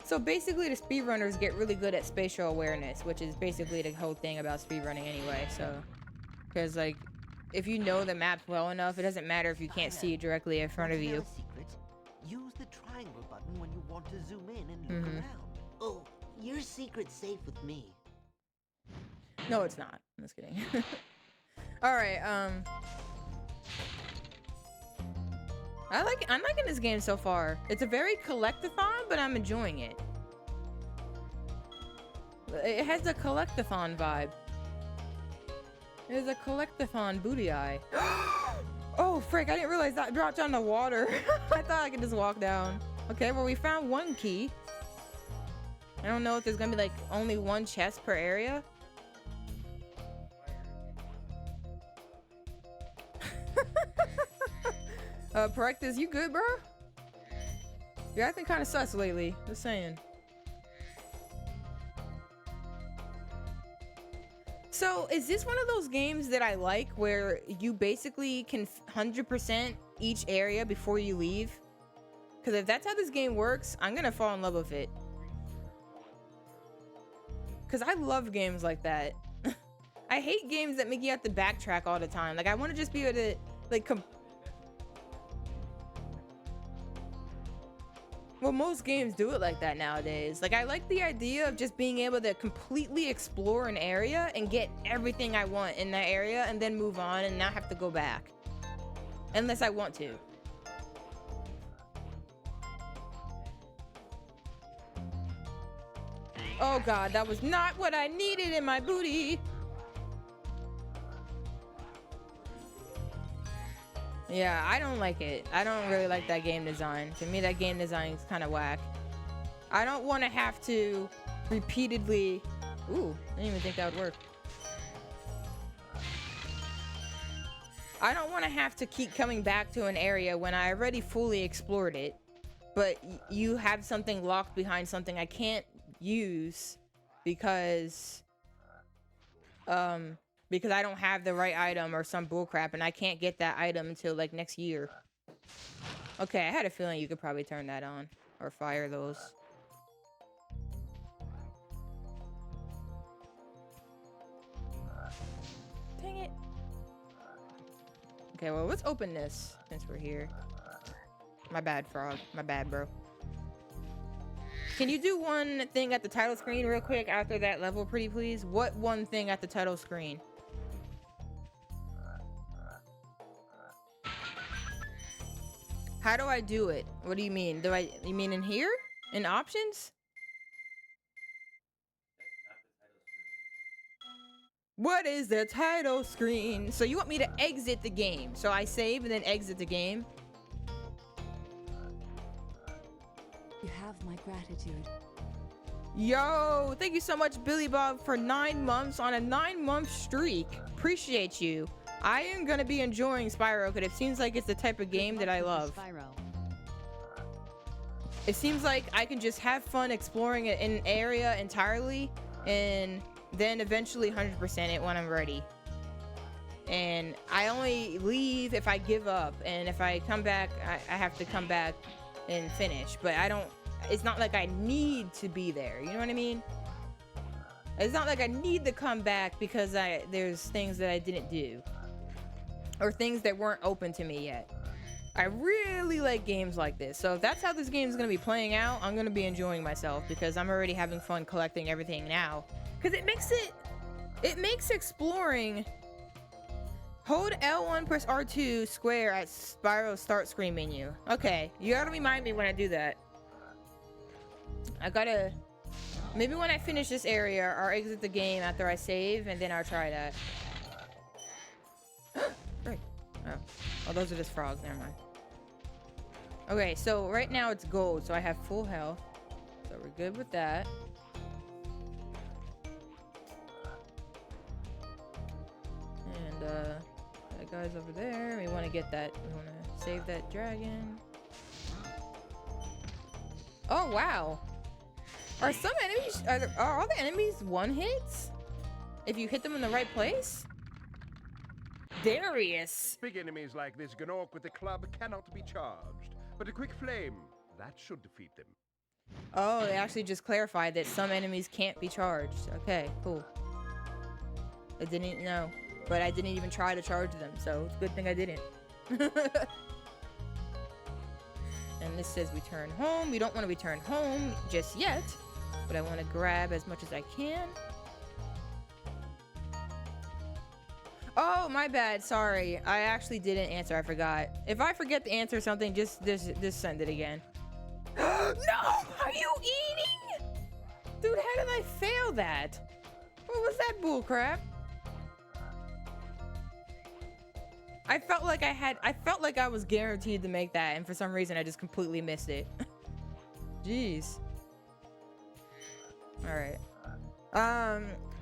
So basically the speedrunners get really good at spatial awareness, which is basically the whole thing about speedrunning anyway, so... Because, like, if you know the map well enough, it doesn't matter if you can't see it directly in front of you. Secret? Use the triangle button when you want to zoom in and look around. Oh, your secret's safe with me. No, it's not. I'm just kidding. Alright, I'm liking this game so far. It's a very collectathon, but I'm enjoying it. It has the collectathon vibe. There's a collectathon booty eye. Oh, frick, I didn't realize that dropped down the water. I thought I could just walk down. Okay, well, we found 1 key. I don't know if there's gonna be, like, only 1 chest per area. Practice, you good, bro? You're acting kind of sus lately. Just saying. So, is this one of those games that I like where you basically can 100% each area before you leave? Because if that's how this game works, I'm gonna fall in love with it. Because I love games like that. I hate games that make you have to backtrack all the time. Like, I want to just be able to, like, well, most games do it like that nowadays. Like, I like the idea of just being able to completely explore an area and get everything I want in that area and then move on and not have to go back. Unless I want to. Oh god, that was not what I needed in my booty! Yeah, I don't like it. I don't really like that game design. To me, that game design is kind of whack. I don't want to have to repeatedly... Ooh, I didn't even think that would work. I don't want to have to keep coming back to an area when I already fully explored it, but you have something locked behind something I can't use because I don't have the right item or some bullcrap, and I can't get that item until like next year. Okay, I had a feeling you could probably turn that on or fire those. Dang it. Okay, well, let's open this since we're here. My bad, Frog. My bad, bro. Can you do one thing at the title screen real quick after that level, pretty please? What one thing at the title screen? How do I do it? What do you mean? You mean in here? In options? What is the title screen? So you want me to exit the game. So I save and then exit the game? You have my my gratitude. Yo, thank you so much, Billy Bob, for 9 months on a 9-month streak. Appreciate you. I am gonna be enjoying Spyro because it seems like it's the type of game that I love. Spyro. It seems like I can just have fun exploring an area entirely and then eventually 100% it when I'm ready. And I only leave if I give up, and if I come back, I have to come back and finish. But I don't, it's not like I need to be there, you know what I mean? It's not like I need to come back because there's things that I didn't do. Or things that weren't open to me yet. I really like games like this. So if that's how this game is going to be playing out, I'm going to be enjoying myself because I'm already having fun collecting everything now. Because it makes exploring. Hold L1, press R2 square at Spyro's start screen menu. Okay, you gotta remind me when I do that. I gotta, maybe when I finish this area, I'll exit the game after I save and then I'll try that. Right. Oh, those are just frogs, never mind. Okay, so right now it's gold, so I have full health. So we're good with that. And that guy's over there. We want to get that. We want to save that dragon. Oh wow! Are some enemies? Are all the enemies one hits? If you hit them in the right place? Darius. Big enemies like this Gnorc with the club cannot be charged, but a quick flame, that should defeat them. Oh, they actually just clarified that some enemies can't be charged. Okay, cool. I didn't know, but I didn't even try to charge them, so it's a good thing I didn't. And this says return home. We don't want to return home just yet, but I want to grab as much as I can. Oh, my bad. Sorry. I actually didn't answer. I forgot. If I forget to answer something, just send it again. No! Are you eating? Dude, how did I fail that? What was that bullcrap? I felt like I was guaranteed to make that, and for some reason I just completely missed it. Jeez. Alright.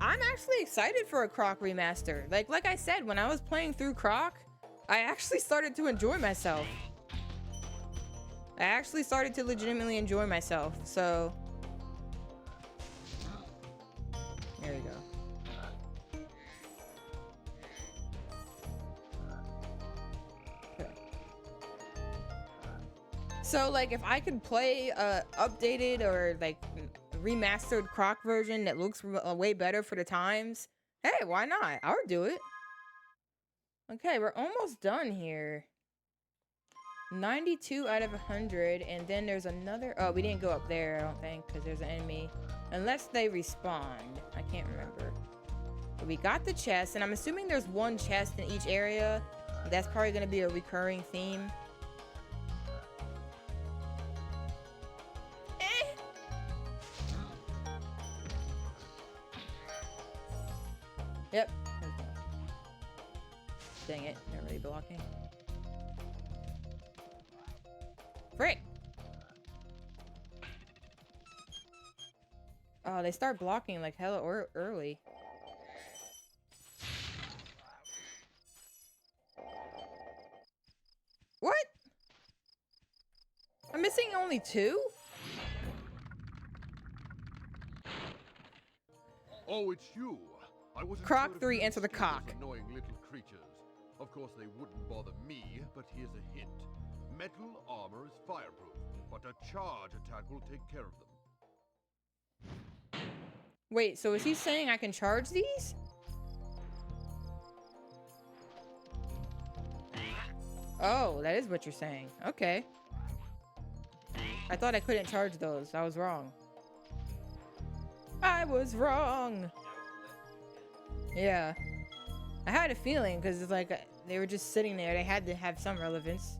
I'm actually excited for a Croc remaster. Like I said, when I was playing through Croc, I actually started to enjoy myself. I actually started to legitimately enjoy myself, so... There we go. Okay. So, like, if I could play a updated or, like, remastered Croc version that looks way better for the times, hey, why not? I'll do it. Okay, we're almost done here. 92 out of 100, and then there's another... Oh, we didn't go up there, I don't think, because there's an enemy. Unless they respawn. I can't remember. But we got the chest, and I'm assuming there's one chest in each area. That's probably going to be a recurring theme. Yep. Dang it, they're already blocking. Frick! Oh, they start blocking like hella early. What? I'm missing only 2? Oh, it's you. I wasn't Croc sure if 3, you enter the still cock. those annoying little creatures. Of course, they wouldn't bother me, but here's a hint. Metal armor is fireproof, but a charge attack will take care of them. Wait, so is he saying I can charge these? Oh, that is what you're saying. Okay. I thought I couldn't charge those. I was wrong. I was wrong. Yeah. I had a feeling because it's like they were just sitting there. They had to have some relevance.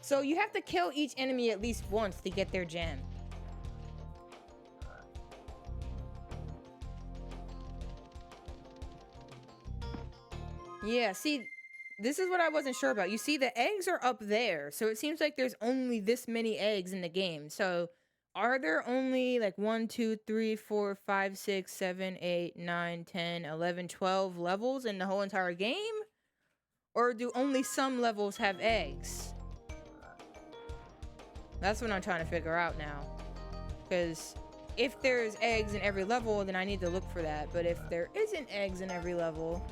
So you have to kill each enemy at least once to get their gem. Yeah, see, this is what I wasn't sure about. You see, the eggs are up there. So it seems like there's only this many eggs in the game. So are there only like 1, 2, 3, 4, 5, 6, 7, 8, 9, 10, 11, 12 levels in the whole entire game? Or do only some levels have eggs? That's what I'm trying to figure out now. Because if there's eggs in every level, then I need to look for that. But if there isn't eggs in every level...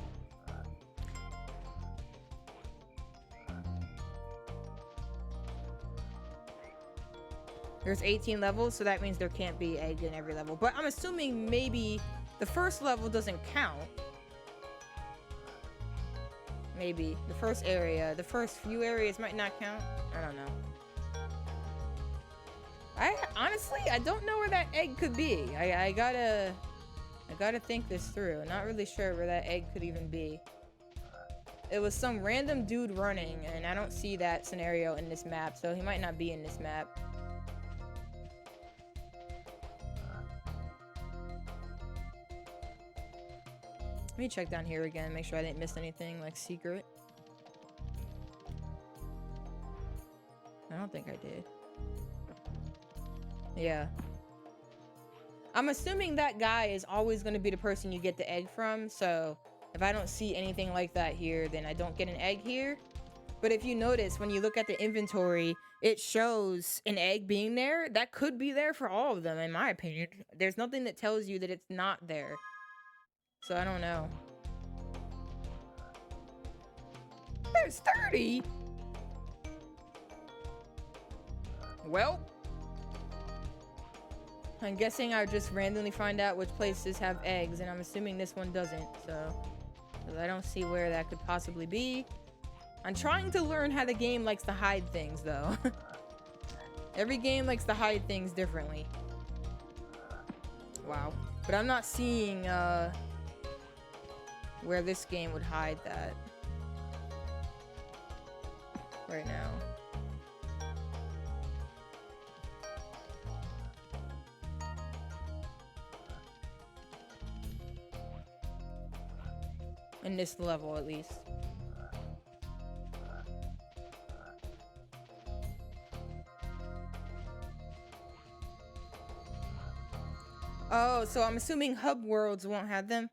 There's 18 levels, so that means there can't be eggs in every level. But I'm assuming maybe the first level doesn't count. Maybe. The first area, the first few areas might not count. I don't know. Honestly, I don't know where that egg could be. I gotta think this through. Not really sure where that egg could even be. It was some random dude running, and I don't see that scenario in this map, so he might not be in this map. Let me check down here again, make sure I didn't miss anything, like, secret. I don't think I did. Yeah. I'm assuming that guy is always going to be the person you get the egg from, so if I don't see anything like that here, then I don't get an egg here. But if you notice, when you look at the inventory, it shows an egg being there. That could be there for all of them, in my opinion. There's nothing that tells you that it's not there. So I don't know. There's 30! Well, I'm guessing I'll just randomly find out which places have eggs, and I'm assuming this one doesn't, so... I don't see where that could possibly be. I'm trying to learn how the game likes to hide things, though. Every game likes to hide things differently. Wow. But I'm not seeing, where this game would hide that. Right now. In this level, at least. Oh, so I'm assuming hub worlds won't have them?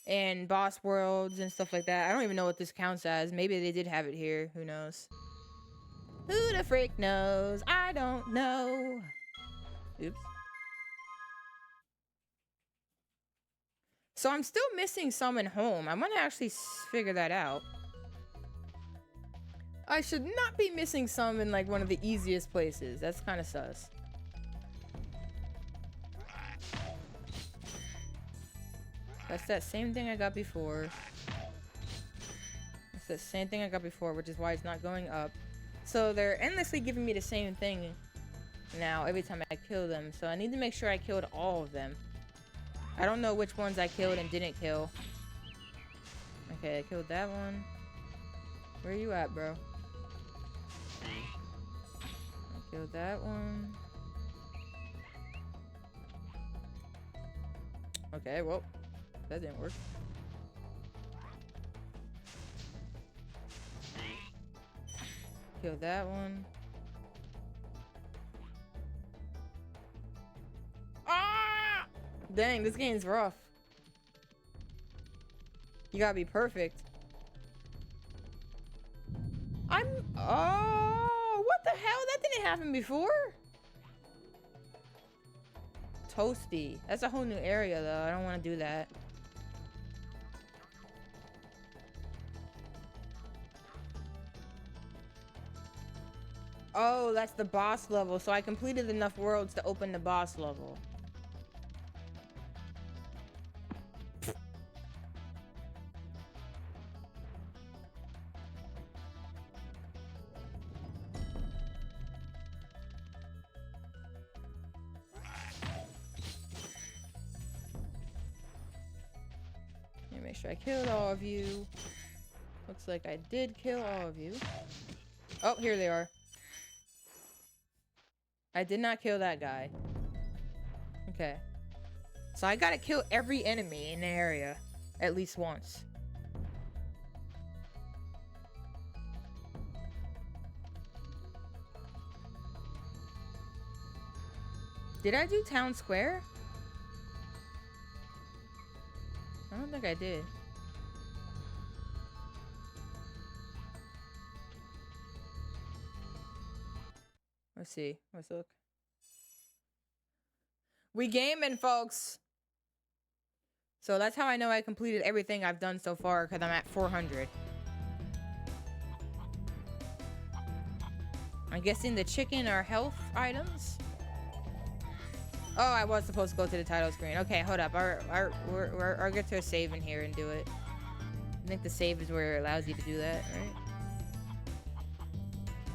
And boss worlds and stuff like that. I don't even know what this counts as. Maybe they did have it here. Who knows? Who the freak knows? I don't know. Oops. So I'm still missing some in home. I want to actually figure that out. I should not be missing some in like one of the easiest places. That's kind of sus. That's that same thing I got before. It's the same thing I got before, which is why it's not going up. So they're endlessly giving me the same thing now every time I kill them. So I need to make sure I killed all of them. I don't know which ones I killed and didn't kill. Okay, I killed that one. Where you at, bro? I killed that one. Okay, well, that didn't work. Killed that one. Ah! Dang, this game's rough. You gotta be perfect. Oh, what the hell? That didn't happen before. Toasty. That's a whole new area, though. I don't want to do that. Oh, that's the boss level. So I completed enough worlds to open the boss level. Let me make sure I killed all of you. Looks like I did kill all of you. Oh, here they are. I did not kill that guy. Okay. So I gotta kill every enemy in the area. At least once. Did I do town square? I don't think I did. Let's see. Let's look. We gaming, folks. So that's how I know I completed everything I've done so far, because I'm at 400. I'm guessing the chicken are health items. Oh, I was supposed to go to the title screen. Okay, hold up. I'll get to a save in here and do it. I think the save is where it allows you to do that, right?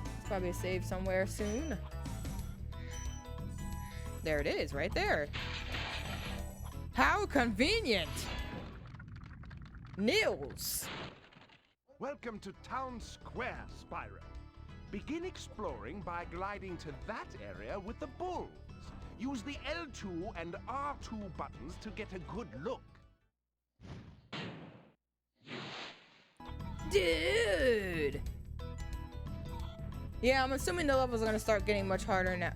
There's probably a save somewhere soon. There it is, right there. How convenient! Nils! Welcome to Town Square, Spyro. Begin exploring by gliding to that area with the bulls. Use the L2 and R2 buttons to get a good look. Dude! Yeah, I'm assuming the levels are gonna start getting much harder now.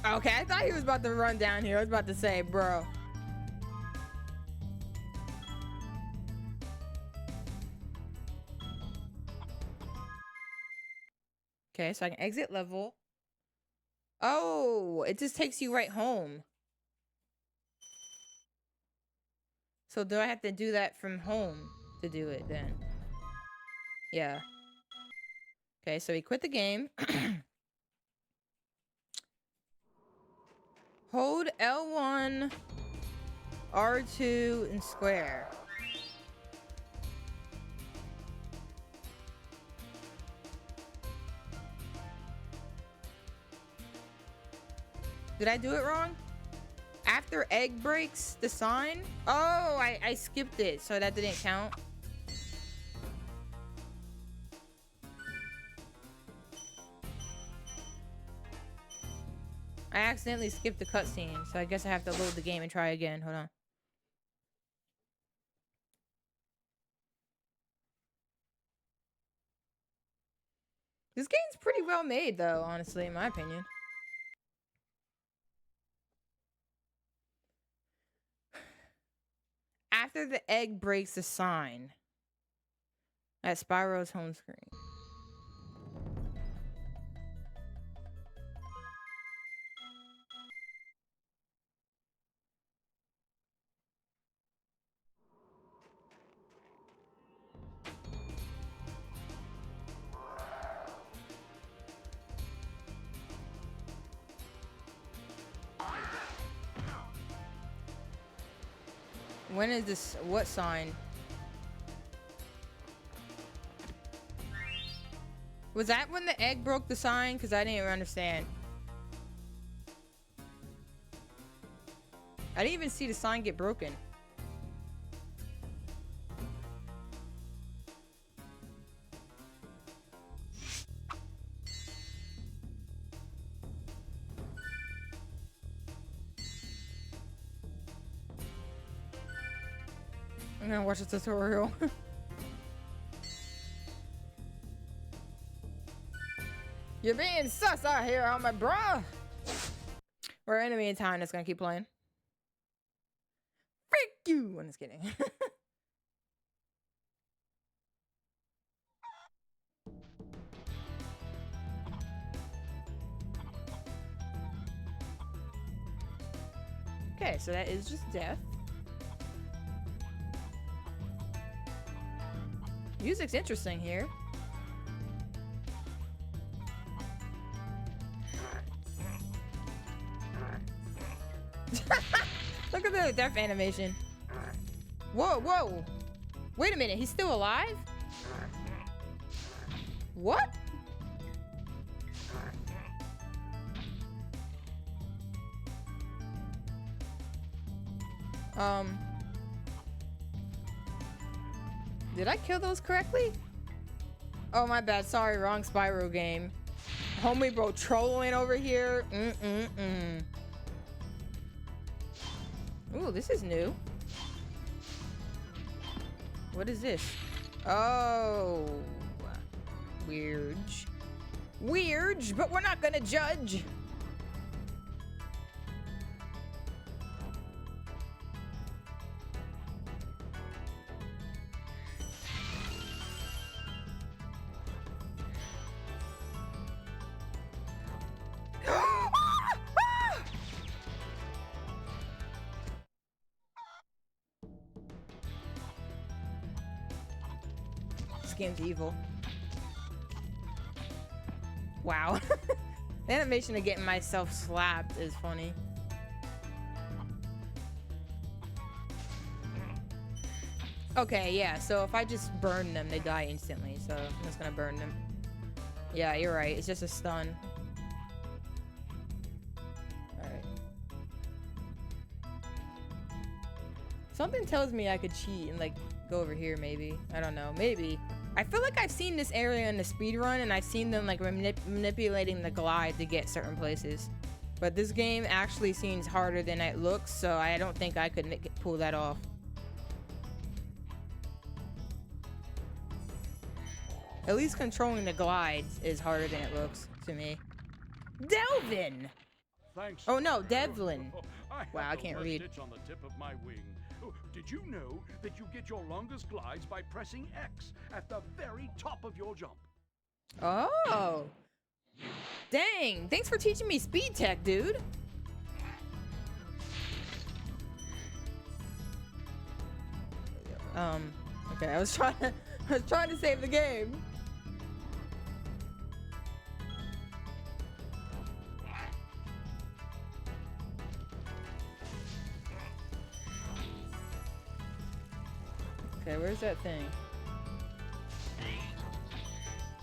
Okay, I thought he was about to run down here. I was about to say, bro. Okay, so I can exit level. Oh, it just takes you right home. So do I have to do that from home to do it then? Yeah. Okay, so we quit the game. Hold L1, R2, and square. Did I do it wrong? After egg breaks the sign? Oh, I skipped it, so that didn't count. I accidentally skipped the cutscene, so I guess I have to load the game and try again. Hold on. This game's pretty well made, though, honestly, in my opinion. After the egg breaks the sign at Spyro's home screen. When is this? What sign? Was that when the egg broke the sign? Because I didn't even understand. I didn't even see the sign get broken. I'm gonna watch a tutorial. You're being sus out here on my bra. We're in the meantime, it's gonna keep playing. Freak you! I'm just kidding. Okay, so that is just death. Music's interesting here. Look at the death animation. Whoa, whoa. Wait a minute, he's still alive? What? Did I kill those correctly? Oh, my bad. Sorry, wrong Spyro game. Homie bro trolling over here. Ooh, this is new. What is this? Oh. Weird. Weird, but we're not gonna judge. game's evil. Wow. The animation of getting myself slapped is funny. Okay, yeah, so if I just burn them, they die instantly, so I'm just gonna burn them. Yeah, you're right, it's just a stun. Alright. Something tells me I could cheat and, like, go over here, maybe. I don't know, maybe. I feel like I've seen this area in the speedrun, and I've seen them, like, manipulating the glide to get certain places. But this game actually seems harder than it looks, so I don't think I could pull that off. At least controlling the glides is harder than it looks to me. Delvin! Thanks. Oh no, Devlin. Wow, I the can't worst read. itch on the tip of my wing. Oh, did you know that you get your longest glides by pressing X at the very top of your jump? Oh. Dang, thanks for teaching me speed tech, dude. Okay, I was trying to save the game. Okay, where's that thing?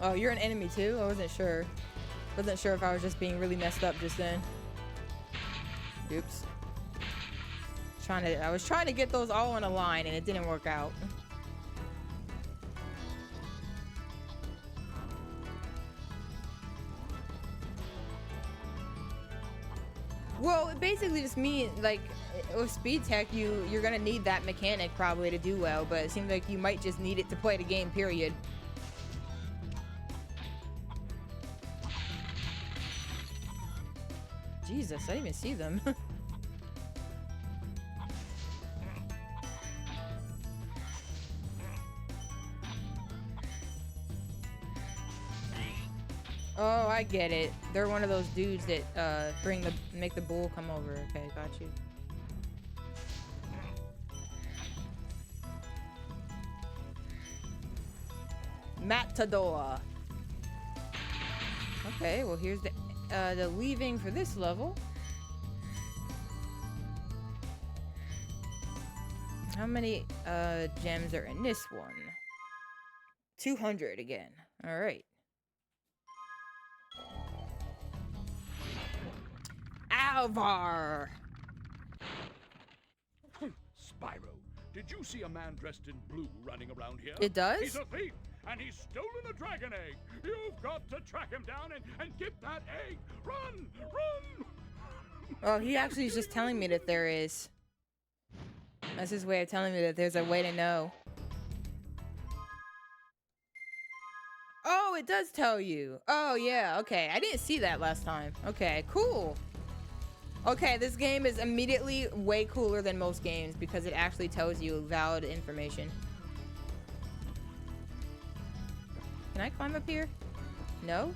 Oh, you're an enemy too? I wasn't sure. Wasn't sure if I was just being really messed up just then. Oops. I was trying to get those all in a line and it didn't work out. Well, it basically just means, like, with speed tech, you're gonna need that mechanic probably to do well, but it seems like you might just need it to play the game, period. Jesus, I didn't even see them. Oh, I get it. They're one of those dudes that make the bull come over. Okay, got you. Matador. Okay, well here's the leaving for this level. How many gems are in this one? 200 again. All right. Alvar. Spyro, did you see a man dressed in blue running around here? It does? He's a thief, and he's stolen a dragon egg. You've got to track him down and get that egg. Run! Run! Oh, he actually is just telling me that there is. That's his way of telling me that there's a way to know. Oh, it does tell you. Oh, yeah, okay. I didn't see that last time. Okay, cool. Okay, this game is immediately way cooler than most games because it actually tells you valid information. Can I climb up here? No?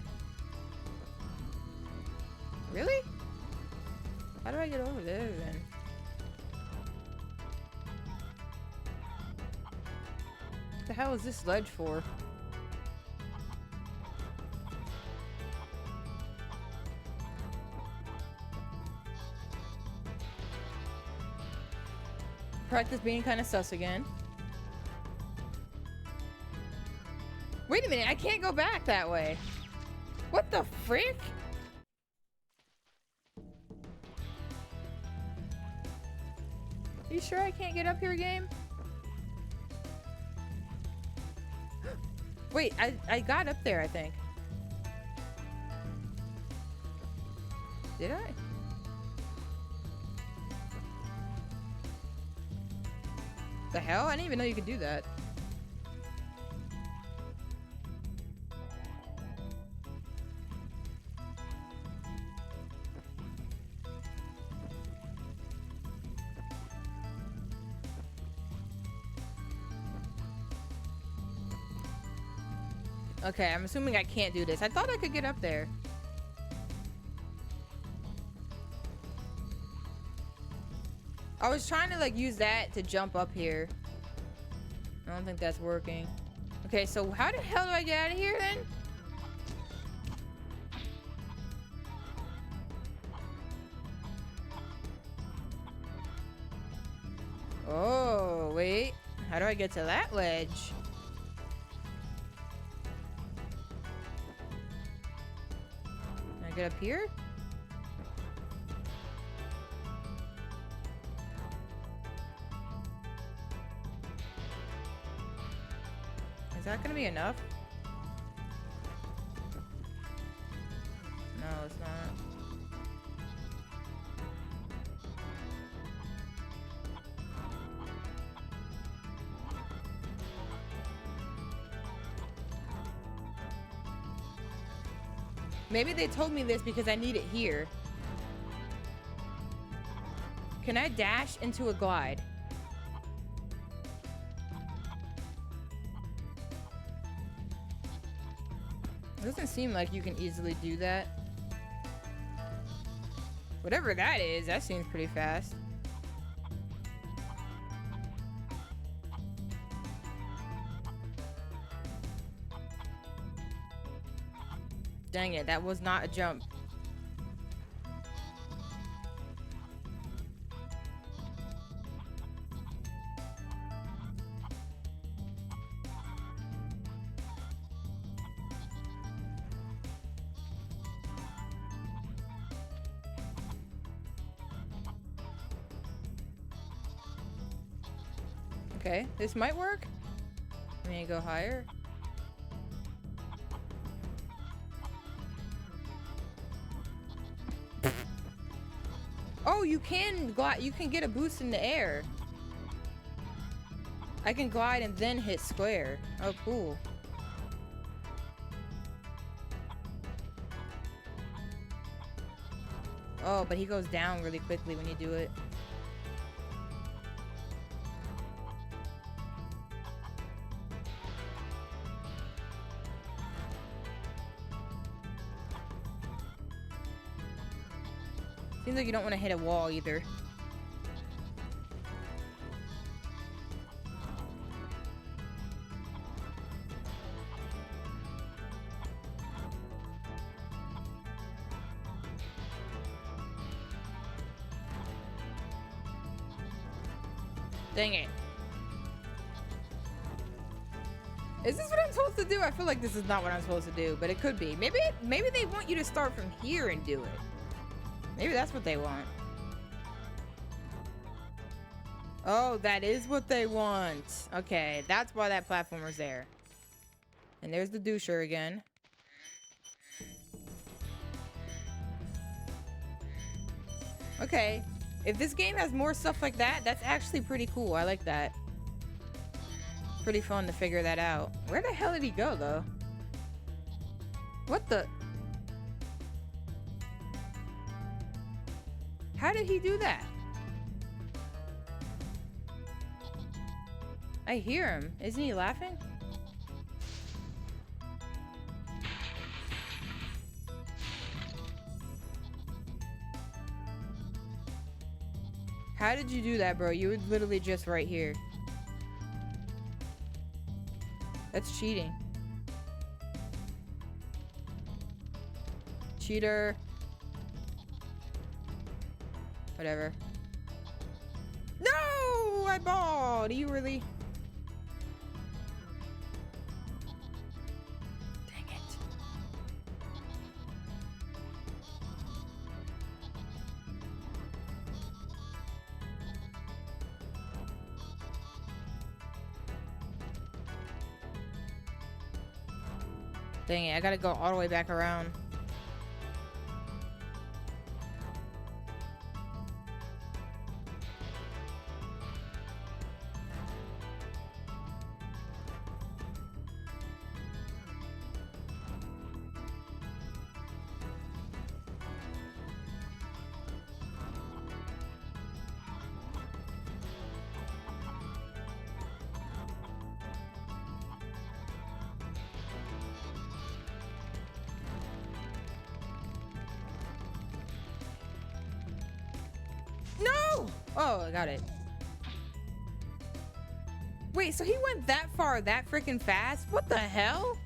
Really? How do I get over there then? What the hell is this ledge for? Practice being kind of sus again. Wait a minute, I can't go back that way. What the frick? You sure I can't get up here, game? Wait, I got up there, I think. Did I? The hell? I didn't even know you could do that. Okay, I'm assuming I can't do this. I thought I could get up there. I was trying to like use that to jump up here. I don't think that's working. Okay, so how the hell do I get out of here then? Oh, wait. How do I get to that ledge? Can I get up here? Is that gonna be enough? No, it's not. Maybe they told me this because I need it here. Can I dash into a glide? It doesn't seem like you can easily do that. Whatever that is, that seems pretty fast. Dang it, that was not a jump. Okay, this might work. Let me go higher. Oh, you can glide. You can get a boost in the air. I can glide and then hit square. Oh, cool. Oh, but he goes down really quickly when you do it. Seems like you don't want to hit a wall either. Dang it. Is this what I'm supposed to do? I feel like this is not what I'm supposed to do, but it could be. Maybe they want you to start from here and do it. Maybe that's what they want. Oh, that is what they want. Okay, that's why that platformer's there. And there's the doucher again. Okay, if this game has more stuff like that, that's actually pretty cool. I like that. Pretty fun to figure that out. Where the hell did he go, though? What the... How did he do that? I hear him. Isn't he laughing? How did you do that, bro? You were literally just right here. That's cheating. Cheater. Whatever. No! I balled! You really... Dang it. Dang it, I gotta go all the way back around. No! Oh, I got it. Wait, so he went that far that freaking fast? What the hell?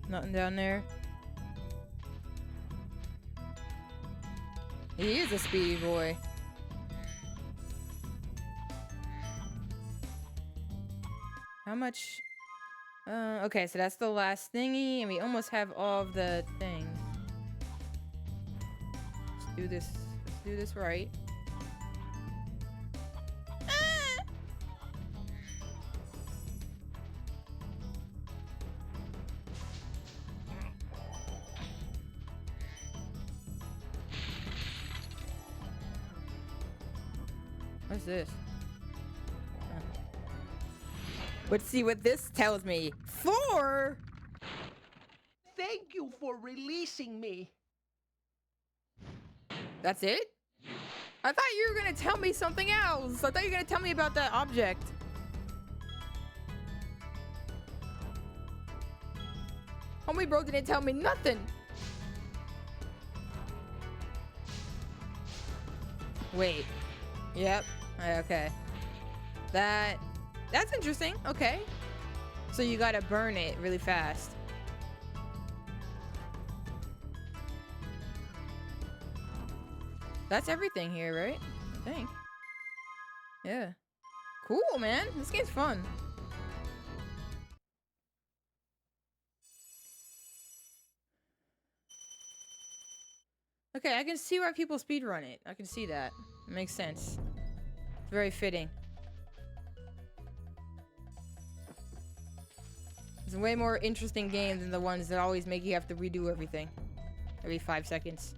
Nothing down there. He is a speedy boy. How much? Okay, so that's the last thingy, and we almost have all of the things. Let's do this. Let's do this right. Ah! What's this? Let's see what this tells me. 4? Thank you for releasing me. That's it? I thought you were gonna tell me something else. I thought you were gonna tell me about that object. Homie bro didn't tell me nothing. Wait. Yep. Okay. That's interesting. Okay. So you gotta burn it really fast. That's everything here, right? I think. Yeah. Cool, man. This game's fun. Okay, I can see why people speedrun it. I can see that. It makes sense. It's very fitting. It's a way more interesting game than the ones that always make you have to redo everything every 5 seconds.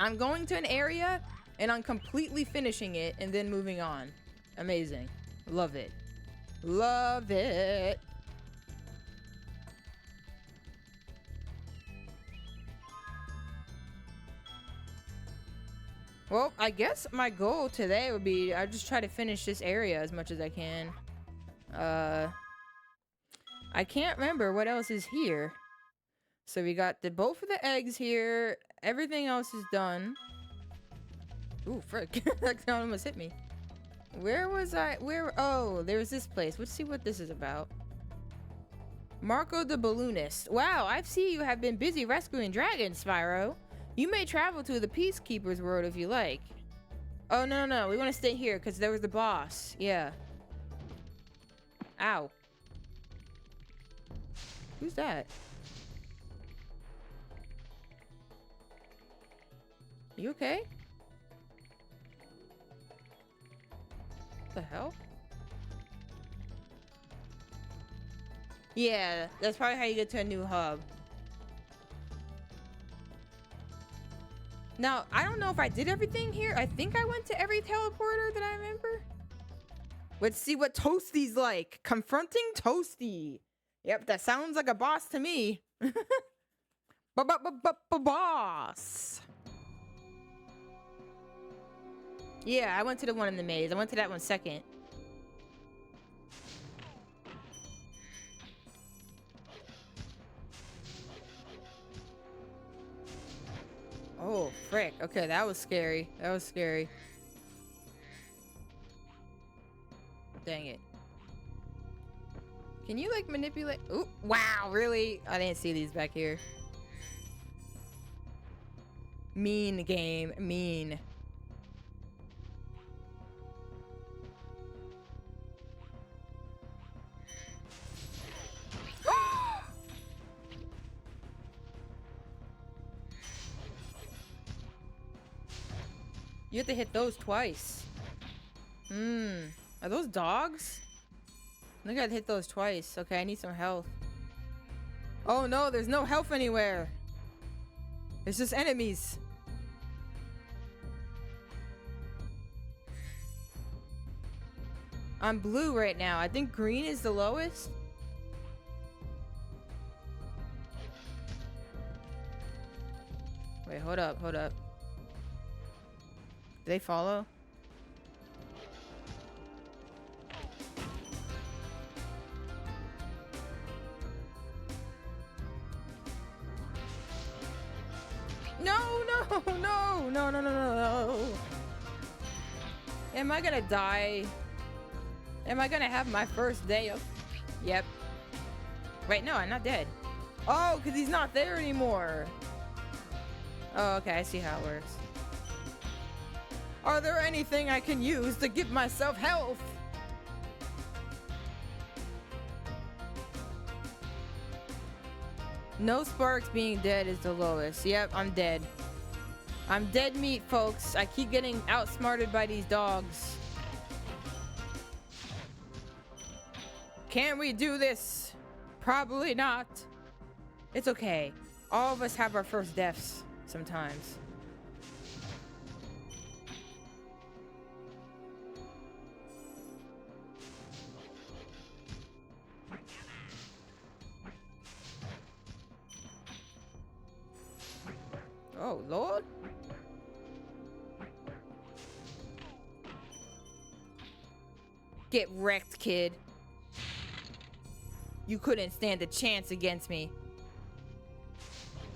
I'm going to an area and I'm completely finishing it and then moving on. Amazing. Love it. Love it. Well, I guess my goal today would be I just try to finish this area as much as I can. I can't remember what else is here. So we got both of the eggs here. Everything else is done. Ooh, frick. That almost hit me. Where was I? Oh, there's this place. Let's see what this is about. Marco the Balloonist. Wow, I see you have been busy rescuing dragons, Spyro. You may travel to the Peacekeeper's world if you like. Oh, no. We want to stay here because there was the boss. Yeah. Ow. Who's that? You okay? What the hell? Yeah, that's probably how you get to a new hub. Now, I don't know if I did everything here. I think I went to every teleporter that I remember. Let's see what Toasty's like. Confronting Toasty. Yep, that sounds like a boss to me. Boss. Yeah, I went to the one in the maze. I went to that one second. Oh, frick. Okay, that was scary. That was scary. Dang it. Can you, like, manipulate? Ooh, wow, really? I didn't see these back here. Mean game. Mean. You have to hit those twice. Are those dogs? I think I'd hit those twice. Okay, I need some health. Oh no, there's no health anywhere. It's just enemies. I'm blue right now. I think green is the lowest. Wait, hold up. Do they follow? No, no, no, no, no, no. Am I gonna die? Am I gonna have my first day of... Yep. Wait, no, I'm not dead. Oh, because he's not there anymore. Oh, okay, I see how it works. Are there anything I can use to give myself health? No sparks, being dead is the lowest. Yep, I'm dead. I'm dead meat, folks. I keep getting outsmarted by these dogs. Can we do this? Probably not. It's okay. All of us have our first deaths sometimes. Oh, Lord. Get wrecked, kid. You couldn't stand a chance against me.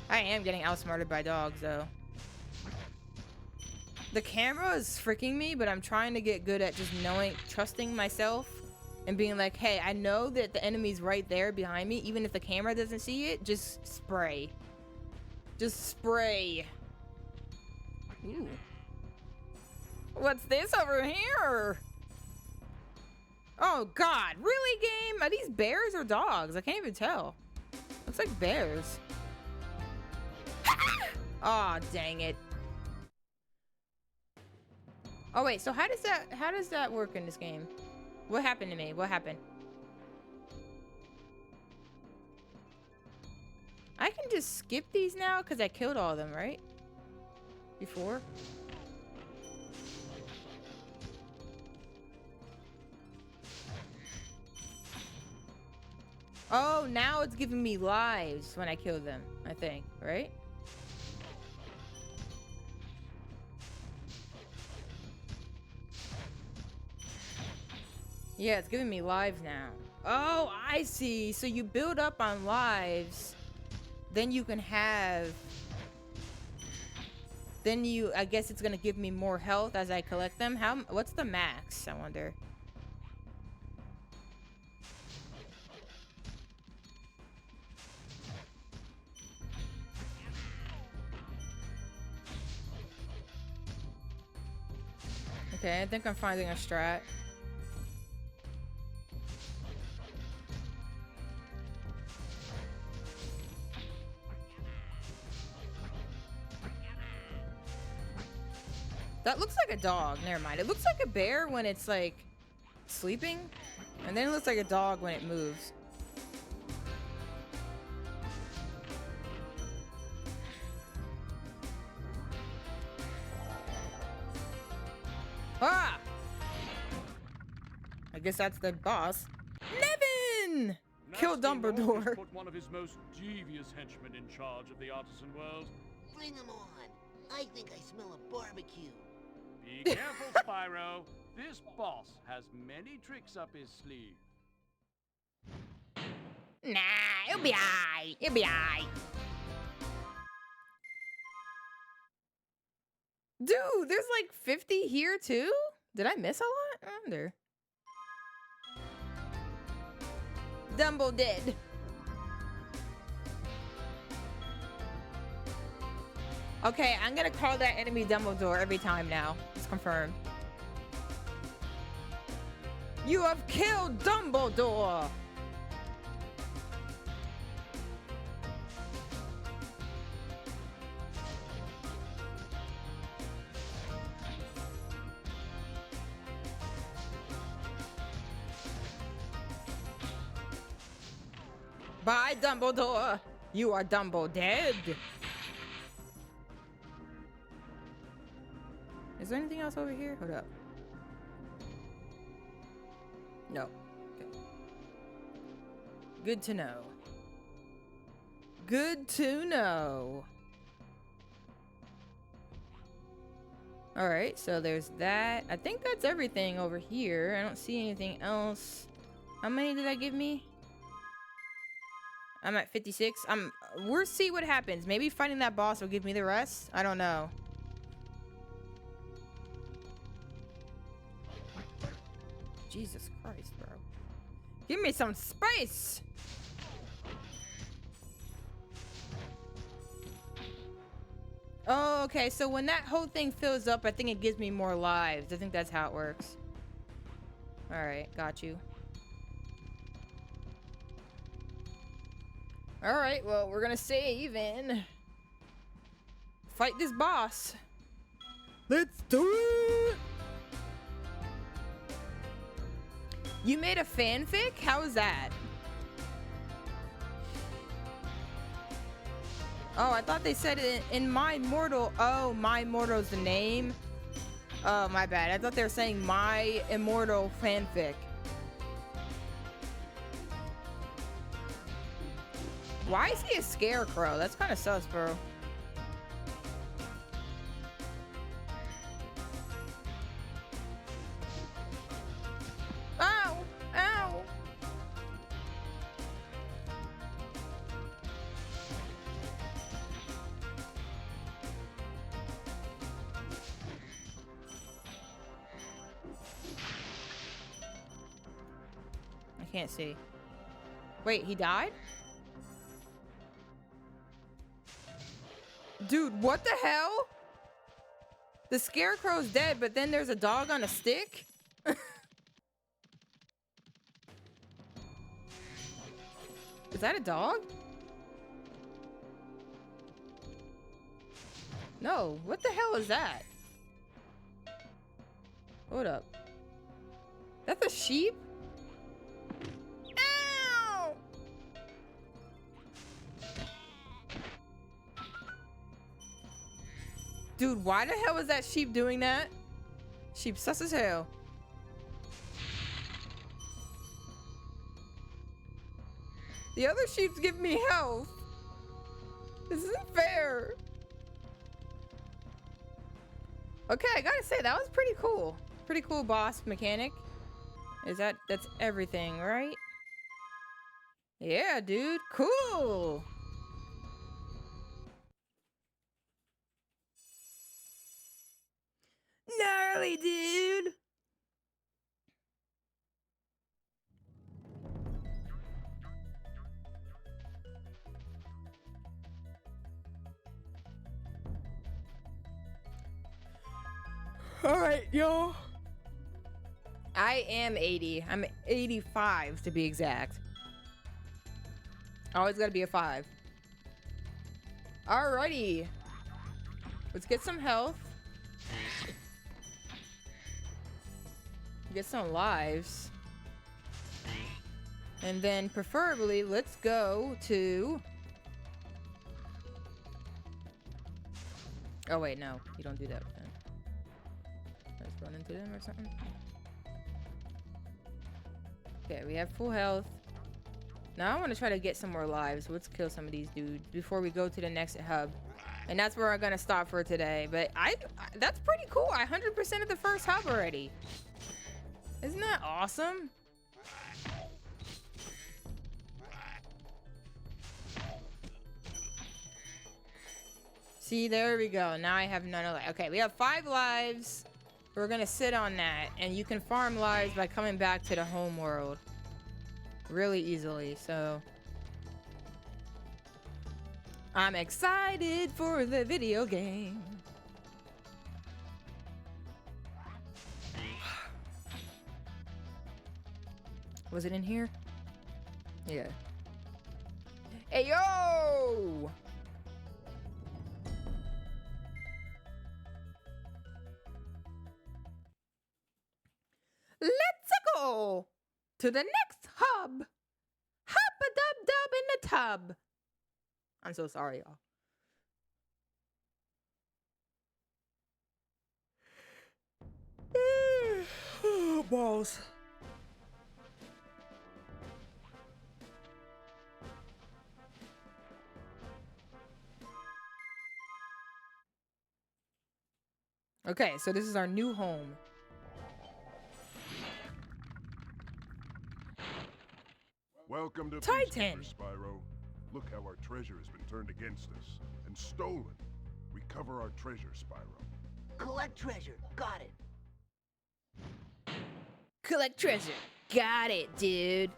I am getting outsmarted by dogs, though. The camera is freaking me, but I'm trying to get good at just trusting myself and being like, hey, I know that the enemy's right there behind me. Even if the camera doesn't see it, just spray. Just spray. Ooh. What's this over here? Oh, God. Really, game? Are these bears or dogs? I can't even tell. Looks like bears. Aw, dang it. Oh, wait. So how does that work in this game? What happened to me? What happened? I can just skip these now because I killed all of them, right? Before? Oh, now it's giving me lives when I kill them, I think, right? Yeah, it's giving me lives now. Oh, I see. So you build up on lives, then you can have... Then I guess it's gonna give me more health as I collect them. What's the max, I wonder? Okay, I think I'm finding a strat. That looks like a dog. Never mind. It looks like a bear when it's like sleeping, and then it looks like a dog when it moves. Ah! I guess that's the boss. Nevin! Kill Dumbledore. Put one of his most devious henchmen in charge of the artisan world. Bring him on. I think I smell a barbecue. Be careful, Spyro. This boss has many tricks up his sleeve. Nah, it'll be aight. It'll be aight. Dude, there's like 50 here too? Did I miss a lot? I wonder. Dumbo dead. Okay, I'm gonna call that enemy Dumbledore every time now. It's confirmed. You have killed Dumbledore! Bye, Dumbledore! You are Dumbo dead! Is there anything else over here? Hold up. No. Okay. Good to know. Good to know. Alright, so there's that. I think that's everything over here. I don't see anything else. How many did that give me? I'm at 56. We'll see what happens. Maybe fighting that boss will give me the rest. I don't know. Jesus Christ, bro. Give me some space! Oh, okay, so when that whole thing fills up, I think it gives me more lives. I think that's how it works. Alright, got you. Alright, well, we're gonna save and fight this boss. Let's do it! You made a fanfic? How is that? Oh, I thought they said it in My Mortal. Oh, My Mortal's the name? Oh, my bad. I thought they were saying My Immortal fanfic. Why is he a scarecrow? That's kind of sus, bro. Ow! Ow! I can't see. Wait, he died? Dude, what the hell? The scarecrow's dead, but then there's a dog on a stick? Is that a dog? No, what the hell is that? Hold up. That's a sheep? Ow! Dude, why the hell is that sheep doing that? Sheep sus as hell. The other sheep's giving me health. This isn't fair. Okay, I gotta say, that was pretty cool. Pretty cool boss mechanic. That's everything, right? Yeah, dude, cool. Gnarly, dude. All right, y'all. I am 80. I'm 85 to be exact. Always gotta be a 5. Alrighty. Let's get some health. Get some lives. And then preferably, let's go to... Oh wait, no. You don't do that with them. Let's run into them or something. Okay, we have full health. Now I want to try to get some more lives. Let's kill some of these dudes before we go to the next hub. And that's where I'm gonna stop for today. But that's pretty cool. I 100% of the first hub already. Isn't that awesome? See, there we go. Now I have none of that. Okay, we have 5 lives. We're gonna sit on that. And you can farm lives by coming back to the home world. Really easily, so... I'm excited for the video game. Was it in here? Yeah. Hey, yo! Let's go to the next hub. Hop-a-dub-dub in the tub. I'm so sorry, y'all. Oh, balls. Okay, so this is our new home. Welcome to Titan. Peacekeeper, Spyro. Look how our treasure has been turned against us and stolen. Recover our treasure, Spyro. Collect treasure. Got it. Collect treasure. Got it, dude.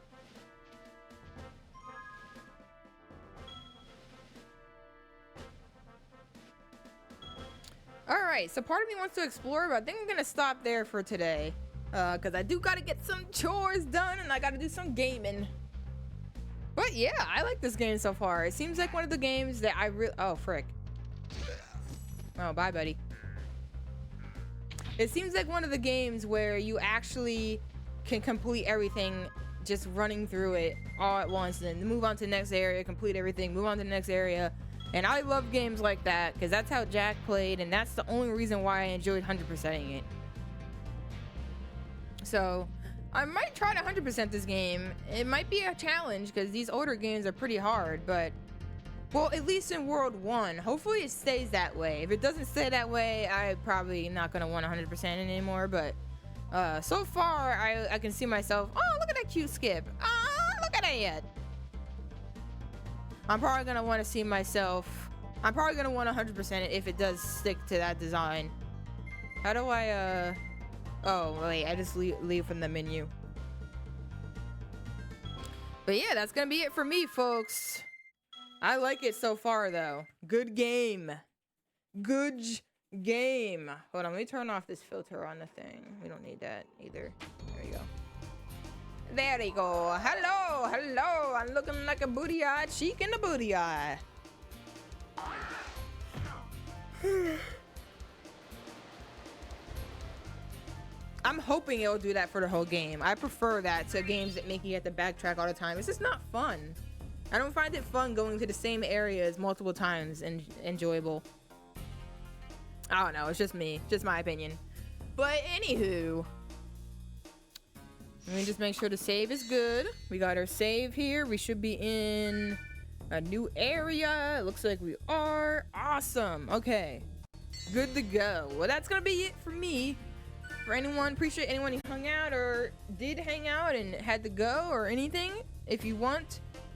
Alright, so part of me wants to explore, but I think I'm gonna stop there for today. Because I do gotta get some chores done and I gotta do some gaming. But yeah, I like this game so far. It seems like one of the games that I really... Oh, frick. Oh, bye, buddy. It seems like one of the games where you actually can complete everything just running through it all at once, and then move on to the next area, complete everything, move on to the next area. And I love games like that because that's how Jack played, and that's the only reason why I enjoyed 100%ing it. So I might try to 100% this game. It might be a challenge because these older games are pretty hard, but well, at least in World 1, hopefully it stays that way. If it doesn't stay that way, I'm probably not gonna want 100% anymore, but so far I can see myself. Oh, look at that cute skip. Look at that. I'm probably gonna want to see myself. I'm probably gonna want 100% it if it does stick to that design. How do I oh wait, I just leave from the menu. But yeah, that's gonna be it for me, folks. I like it so far though. Good game. Good game. Hold on, let me turn off this filter on the thing. We don't need that either. There you go. There we go. Hello, hello. I'm looking like a booty-eyed cheek in the booty eye. I'm hoping it'll do that for the whole game. I prefer that to games that make you have to backtrack all the time. It's just not fun. I don't find it fun going to the same areas multiple times and enjoyable. I don't know. It's just me. Just my opinion. But anywho, let me just make sure the save is good. We got our save here. We should be in a new area. It looks like we are. Awesome. Okay. Good to go. Well, that's going to be it for me. For anyone, appreciate anyone who hung out or did hang out and had to go or anything. If you want